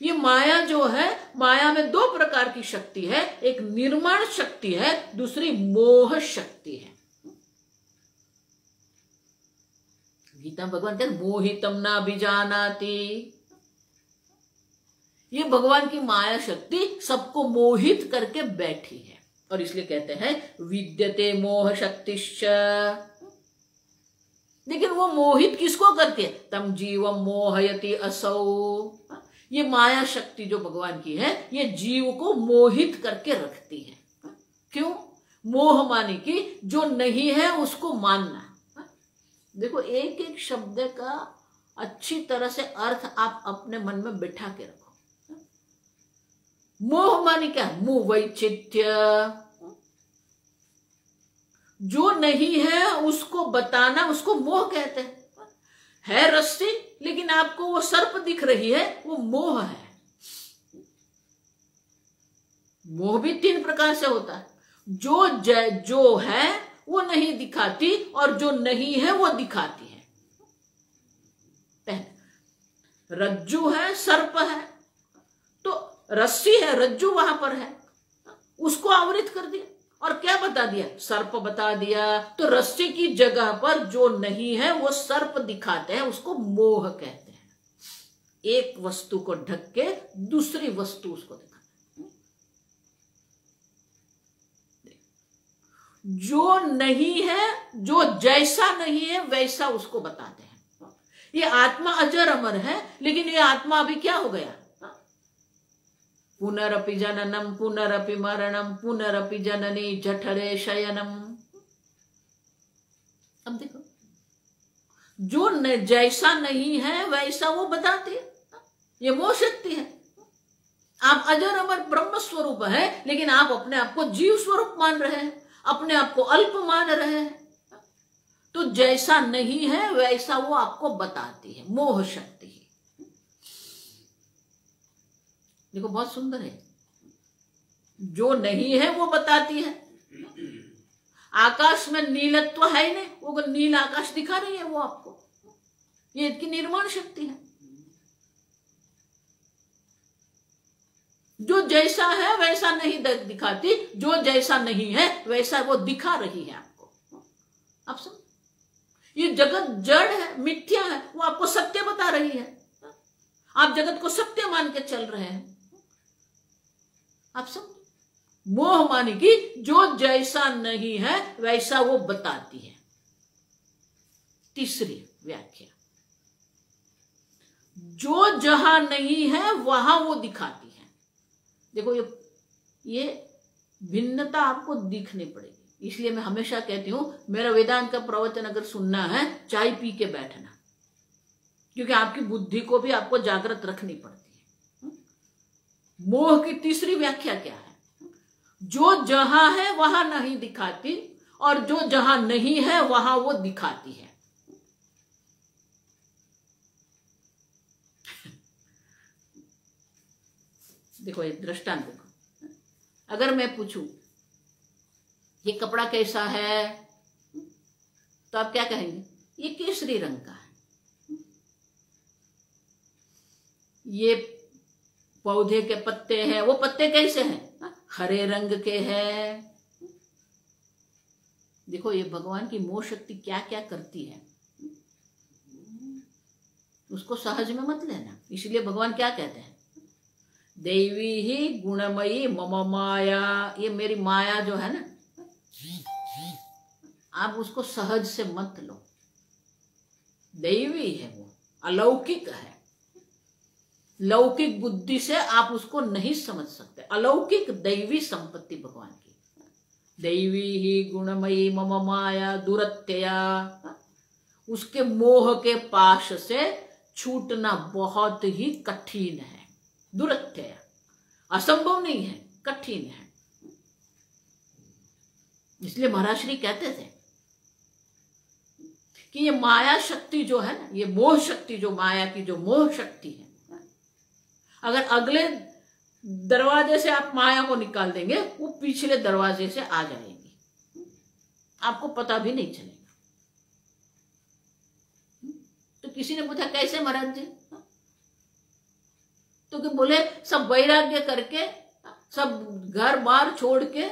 ये माया जो है, माया में दो प्रकार की शक्ति है, एक निर्माण शक्ति है, दूसरी मोह शक्ति है। गीता भगवान कहते मोहितम ना बीजानाति। ये भगवान की माया शक्ति सबको मोहित करके बैठी है, और इसलिए कहते हैं विद्यते मोह शक्तिश्च। लेकिन वो मोहित किसको करती है? तम जीवम मोहयति असौ। ये माया शक्ति जो भगवान की है, ये जीव को मोहित करके रखती है। क्यों? मोह माने कि जो नहीं है उसको मानना। देखो एक एक शब्द का अच्छी तरह से अर्थ आप अपने मन में बिठा के रखो। मोह माने क्या? मोह वैचित्य, जो नहीं है उसको बताना, उसको मोह कहते हैं। है रस्सी लेकिन आपको वो सर्प दिख रही है, वो मोह है। मोह भी तीन प्रकार से होता है। जो है वो नहीं दिखाती, और जो नहीं है वो दिखाती है। रज्जू है, सर्प है, तो रस्सी है, रज्जू वहां पर है, उसको आवृत कर दिया और क्या बता दिया? सर्प बता दिया। तो रस्सी की जगह पर जो नहीं है वो सर्प दिखाते हैं, उसको मोह कहते हैं। एक वस्तु को ढक के दूसरी वस्तु उसको दिखाते हैं। जो नहीं है, जो जैसा नहीं है वैसा उसको बताते हैं। ये आत्मा अजर अमर है, लेकिन ये आत्मा अभी क्या हो गया? पुनरपि जननम पुनरपि मरणम पुनरपि जननी जठरे शयनम। अब देखो, जो जैसा नहीं है वैसा वो बताती है। ये मोह शक्ति है। आप अजर अमर ब्रह्म स्वरूप है, लेकिन आप अपने आप को जीव स्वरूप मान रहे हैं, अपने आप को अल्प मान रहे हैं। तो जैसा नहीं है वैसा वो आपको बताती है, मोह शक्ति। देखो बहुत सुंदर है। जो नहीं है वो बताती है। आकाश में नीलत्व है ही नहीं, वो नील आकाश दिखा रही है वो आपको। ये इसकी निर्माण शक्ति है। जो जैसा है वैसा नहीं दिखाती, जो जैसा नहीं है वैसा वो दिखा रही है आपको। आप समझ, ये जगत जड़ है, मिथ्या है, वो आपको सत्य बता रही है। आप जगत को सत्य मान के चल रहे हैं। आप समझ, मोह माने कि जो जैसा नहीं है वैसा वो बताती है। तीसरी व्याख्या, जो जहां नहीं है वहां वो दिखाती है। देखो ये भिन्नता आपको दिखनी पड़ेगी। इसलिए मैं हमेशा कहती हूं, मेरा वेदांत का प्रवचन अगर सुनना है, चाय पी के बैठना, क्योंकि आपकी बुद्धि को भी आपको जागृत रखनी पड़ती है। मोह की तीसरी व्याख्या क्या है? जो जहां है वहां नहीं दिखाती, और जो जहां नहीं है वहां वो दिखाती है। देखो ये दृष्टांत देखो, अगर मैं पूछूं ये कपड़ा कैसा है, तो आप क्या कहेंगे? ये केसरी रंग का है। ये पौधे के पत्ते हैं, वो पत्ते कैसे हैं? हरे रंग के हैं। देखो ये भगवान की मोह शक्ति क्या क्या करती है, उसको सहज में मत लेना। इसलिए भगवान क्या कहते हैं? देवी ही गुणमयी मम माया। ये मेरी माया जो है ना, आप उसको सहज से मत लो। दैवी है वो, अलौकिक है। लौकिक बुद्धि से आप उसको नहीं समझ सकते। अलौकिक दैवी संपत्ति भगवान की। दैवी ही गुणमयी मम माया दुरत्यया। उसके मोह के पाश से छूटना बहुत ही कठिन है। दुरत्यया, असंभव नहीं है, कठिन है। इसलिए महाराज श्री कहते थे कि ये माया शक्ति जो है ना, ये मोह शक्ति, जो माया की जो मोह शक्ति है, अगर अगले दरवाजे से आप माया को निकाल देंगे, वो पिछले दरवाजे से आ जाएगी, आपको पता भी नहीं चलेगा। तो किसी ने पूछा कैसे महाराज जी? तो कि बोले सब वैराग्य करके, सब घर बार छोड़ के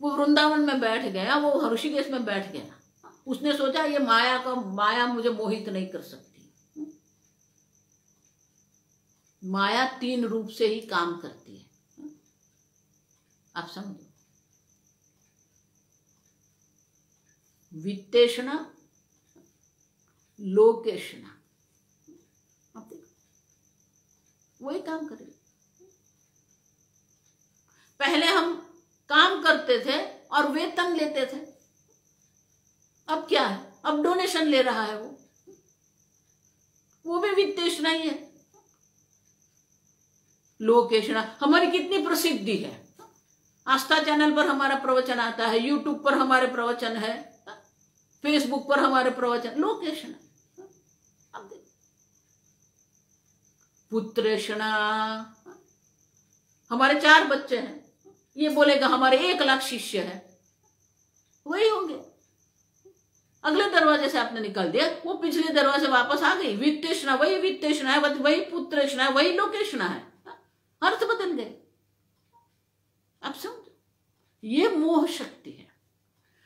वो वृंदावन में बैठ गया, वो ऋषिकेश में बैठ गया। उसने सोचा ये माया मुझे मोहित नहीं कर सकती। माया 3 रूप से ही काम करती है, आप समझो। वित्तेषणा, लोकेषणा, वही काम करेगी। पहले हम काम करते थे और वेतन लेते थे, अब क्या है? अब डोनेशन ले रहा है वो भी वित्तेषणा ही है। लोकेषणा, हमारी कितनी प्रसिद्धि है। आस्था चैनल पर हमारा प्रवचन आता है, यूट्यूब पर हमारे प्रवचन है, फेसबुक पर हमारे प्रवचन। लोकेषणा। अब देखो, पुत्रेषणा, हमारे 4 बच्चे हैं, ये बोलेगा हमारे 1 लाख शिष्य है, वही होंगे। अगले दरवाजे से आपने निकाल दिया, वो पिछले दरवाजे वापस आ गई। वित्तेषणा, वही वित्तेषणा है, वही पुत्रेषणा है, वही लोकेषणा है, अर्थ बदल गए। आप समझो, ये मोह शक्ति है।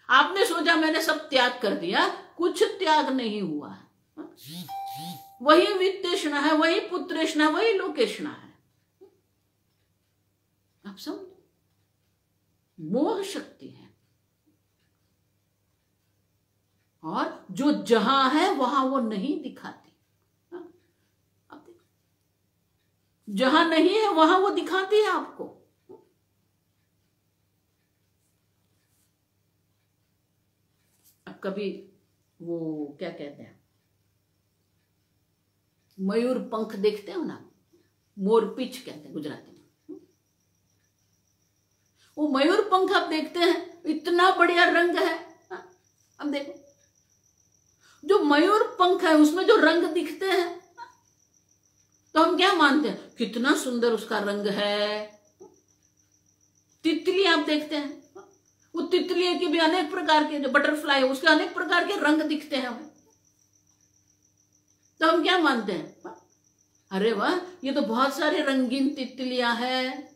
आपने सोचा मैंने सब त्याग कर दिया, कुछ त्याग नहीं हुआ है। वही वित्तेषणा है, वही पुत्रेषणा, वही लोकेषणा है। आप समझो, मोह शक्ति है। और जो जहां है वहां वो नहीं दिखाती। अब देखो, जहां नहीं है वहां वो दिखाती है आपको। अब कभी वो क्या कहते हैं, मयूर पंख देखते हो ना, मोर पीछ कहते हैं गुजराती में। वो मयूर पंख आप देखते हैं, इतना बढ़िया रंग है। अब देखो, जो मयूर पंख है उसमें जो रंग दिखते हैं, तो हम क्या मानते हैं? कितना सुंदर उसका रंग है। तितली आप देखते हैं, वो तितली की भी अनेक प्रकार के, जो बटरफ्लाई है उसके अनेक प्रकार के रंग दिखते हैं हमें। तो हम क्या मानते हैं? अरे वाह, ये तो बहुत सारे रंगीन तितलियां हैं,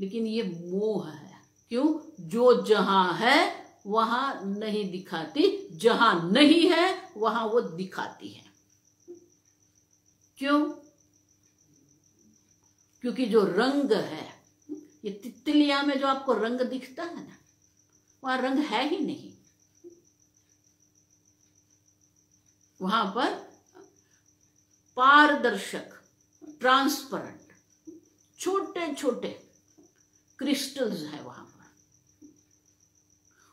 लेकिन ये मोह है। क्यों? जो जहां है वहां नहीं दिखाती, जहां नहीं है वहां वो दिखाती है। क्यों? क्योंकि जो रंग है, ये तितलिया में जो आपको रंग दिखता है ना, वहां रंग है ही नहीं। वहां पर पारदर्शक, ट्रांसपेरेंट, छोटे छोटे क्रिस्टल्स है वहां पर,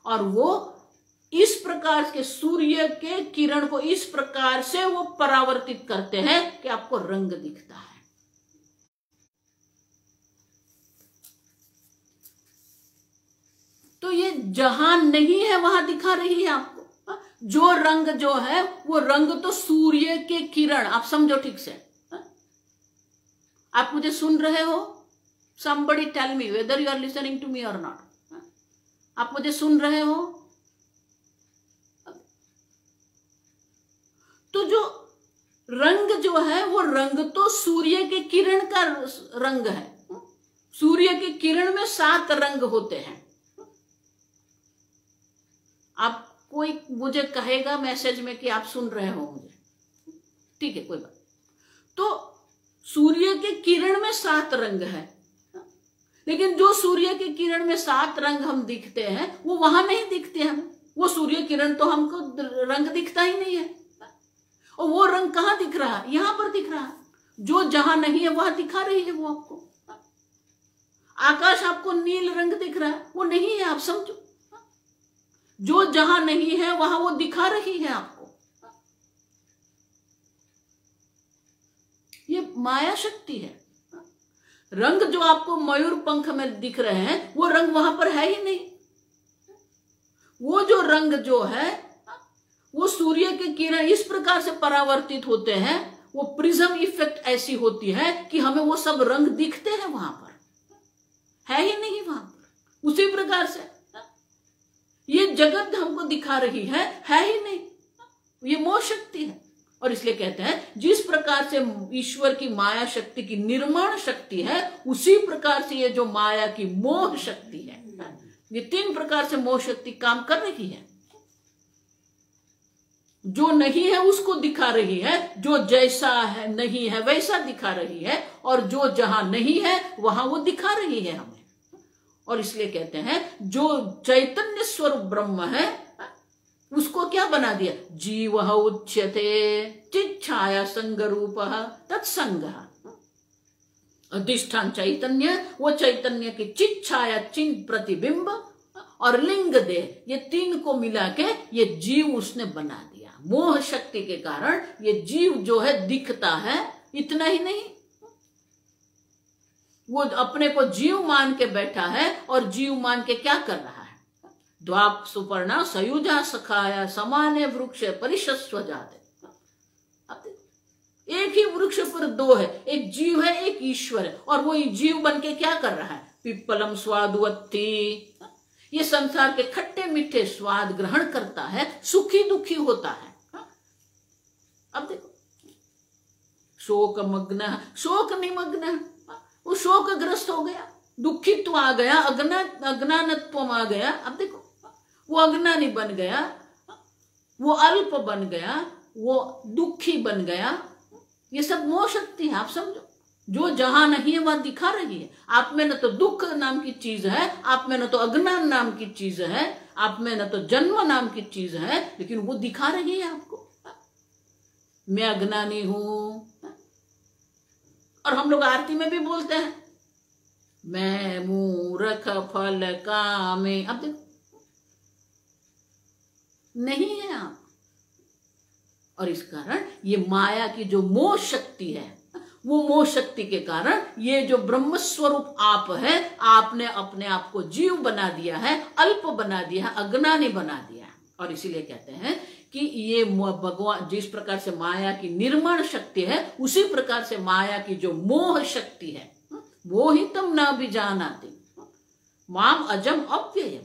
और वो इस प्रकार के सूर्य के किरण को इस प्रकार से वो परावर्तित करते हैं कि आपको रंग दिखता है। तो ये जहां नहीं है वहां दिखा रही है आपको। जो रंग जो है वो रंग तो सूर्य के किरण, आप समझो ठीक से। आप मुझे सुन रहे हो? somebody tell me whether you are listening to me or not। आप मुझे सुन रहे हो? तो जो रंग जो है वो रंग तो सूर्य के किरण का रंग है। सूर्य के किरण में 7 रंग होते हैं। आप कोई मुझे कहेगा मैसेज में कि आप सुन रहे हो मुझे, ठीक है, कोई बात। तो सूर्य के किरण में 7 रंग है, लेकिन जो सूर्य के किरण में 7 रंग हम दिखते हैं वो वहां नहीं दिखते हम। वो सूर्य किरण तो हमको रंग दिखता ही नहीं है। और वो रंग कहां दिख रहा है? यहां पर दिख रहा है। जो जहां नहीं है वहां दिखा रही है वो आपको। आकाश आपको नील रंग दिख रहा है, वो नहीं है, आप समझो। जो जहां नहीं है वहां वो दिखा रही है आपको। ये माया शक्ति है। रंग जो आपको मयूर पंख में दिख रहे हैं वो रंग वहां पर है ही नहीं। वो जो रंग जो है वो सूर्य के किरण इस प्रकार से परावर्तित होते हैं, वो प्रिज्म इफेक्ट ऐसी होती है कि हमें वो सब रंग दिखते हैं, वहां पर है ही नहीं वहां पर। उसी प्रकार से ये जगत हमको दिखा रही है ही नहीं। ये मोह शक्ति है। और इसलिए कहते हैं जिस प्रकार से ईश्वर की माया शक्ति की निर्माण शक्ति है, उसी प्रकार से ये जो माया की मोह शक्ति है, ये 3 प्रकार से मोह शक्ति काम कर रही है। जो नहीं है उसको दिखा रही है, जो जैसा है नहीं है वैसा दिखा रही है, और जो जहां नहीं है वहां वो दिखा रही है हमें। और इसलिए कहते हैं जो चैतन्य स्वरूप ब्रह्म है उसको क्या बना दिया? जीव उच्यते चिच्छाया संग रूप तत्संग। अधिष्ठान चैतन्य, वो चैतन्य की चिच्छाया, चिन्ह, प्रतिबिंब और लिंग देह, ये 3 को मिला के ये जीव उसने बना दिया। मोह शक्ति के कारण ये जीव जो है दिखता है। इतना ही नहीं, वो अपने को जीव मान के बैठा है, और जीव मान के क्या कर रहा है? द्वाप सुपर्णा सयुजा सखाया समाने वृक्ष परिशस्व जाते। एक ही वृक्ष पर 2 है, एक जीव है एक ईश्वर है, और वो जीव बन के क्या कर रहा है? पिप्पलम स्वादुवत्ती, ये संसार के खट्टे मीठे स्वाद ग्रहण करता है, सुखी दुखी होता है। अब देखो, शोक मग्न, शोक निमग्न, वो शोकग्रस्त हो गया, दुखित्व आ गया, अज्ञानत्व आ गया। अब देखो, वो अज्ञानी बन गया, वो अल्प बन गया, वो दुखी बन गया। ये सब मोह शक्ति है, आप समझो। जो जहां नहीं है वहां दिखा रही है। आप में न तो दुख नाम की चीज है, आप में न तो अज्ञान नाम की चीज है, आप में न तो जन्म नाम की चीज है, लेकिन वो दिखा रही है आपको। मैं अज्ञानी हूं। और हम लोग आरती में भी बोलते हैं, मैं मूर्ख फल कामे। अब देखो, नहीं है आप। और इस कारण ये माया की जो मोह शक्ति है, वो मोह शक्ति के कारण ये जो ब्रह्म स्वरूप आप है, आपने अपने आप को जीव बना दिया है, अल्प बना दिया है, अज्ञानी बना दिया है। और इसीलिए कहते हैं कि ये भगवान जिस प्रकार से माया की निर्माण शक्ति है, उसी प्रकार से माया की जो मोह शक्ति है, मोहितम न भी जानाति माम अजम अव्ययम।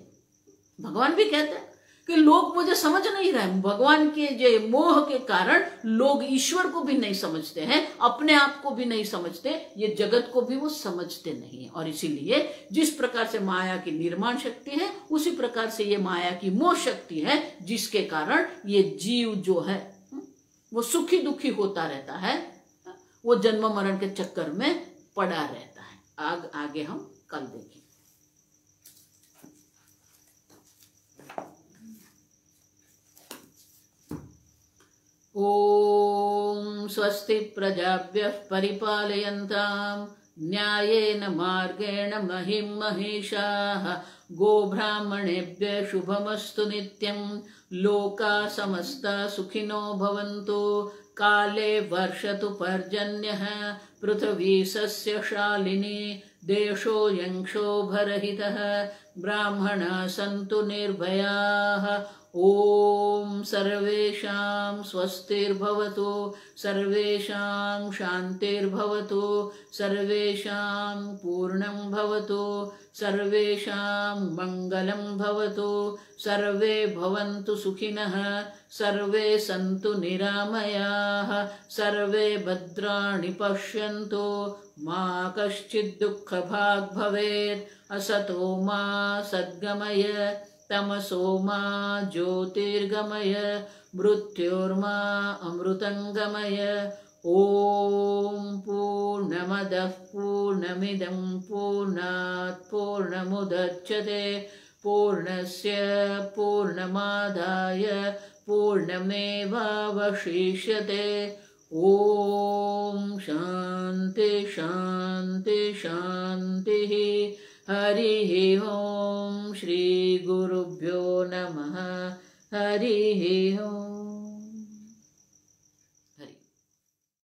भगवान भी कहते हैं कि लोग मुझे समझ नहीं रहे। भगवान के जो मोह के कारण लोग ईश्वर को भी नहीं समझते हैं, अपने आप को भी नहीं समझते, ये जगत को भी वो समझते नहीं है। और इसीलिए जिस प्रकार से माया की निर्माण शक्ति है, उसी प्रकार से ये माया की मोह शक्ति है, जिसके कारण ये जीव जो है वो सुखी दुखी होता रहता है, वो जन्म मरण के चक्कर में पड़ा रहता है। आगे हम कल देखेंगे। ओम स्वस्ति प्रजाभ्यः परिपालयन्तां न्यायेन मार्गेण महिं महिषाः गोब्राह्मणेभ्यः शुभमस्तु नित्यं लोकाः समस्ताः सुखिनो भवन्तु काले वर्षतु पर्जन्यः पृथिवी सस्यशालिनी देशो यंक्षोभरहितः ब्राह्मणाः सन्तु निर्भयाः। ओम सर्वेषां स्वस्तिर्भवतु सर्वेषां शान्तिर्भवतु सर्वेषां पूर्णं भवतु सर्वेषां मङ्गलं भवतु सर्वे भवन्तु सुखिनः सर्वे सन्तु निरामयाः सर्वे भद्राणि पश्यन्तु मा कश्चित् दुःखभाग् भवेत् असतो मा सद्गमय तमसो मा ज्योतिर्गमय मृत्योर्मा अमृतंगमय। ओम पूर्णमदः पूर्णमिदं पूर्णात् पूर्णमुदच्यते पूर्णस्य पूर्णमादाय पूर्णमेवावशिष्यते। ओम शांति शांति शांति। हरि ओम श्री गुरुभ्यो नमः। हरि ओम।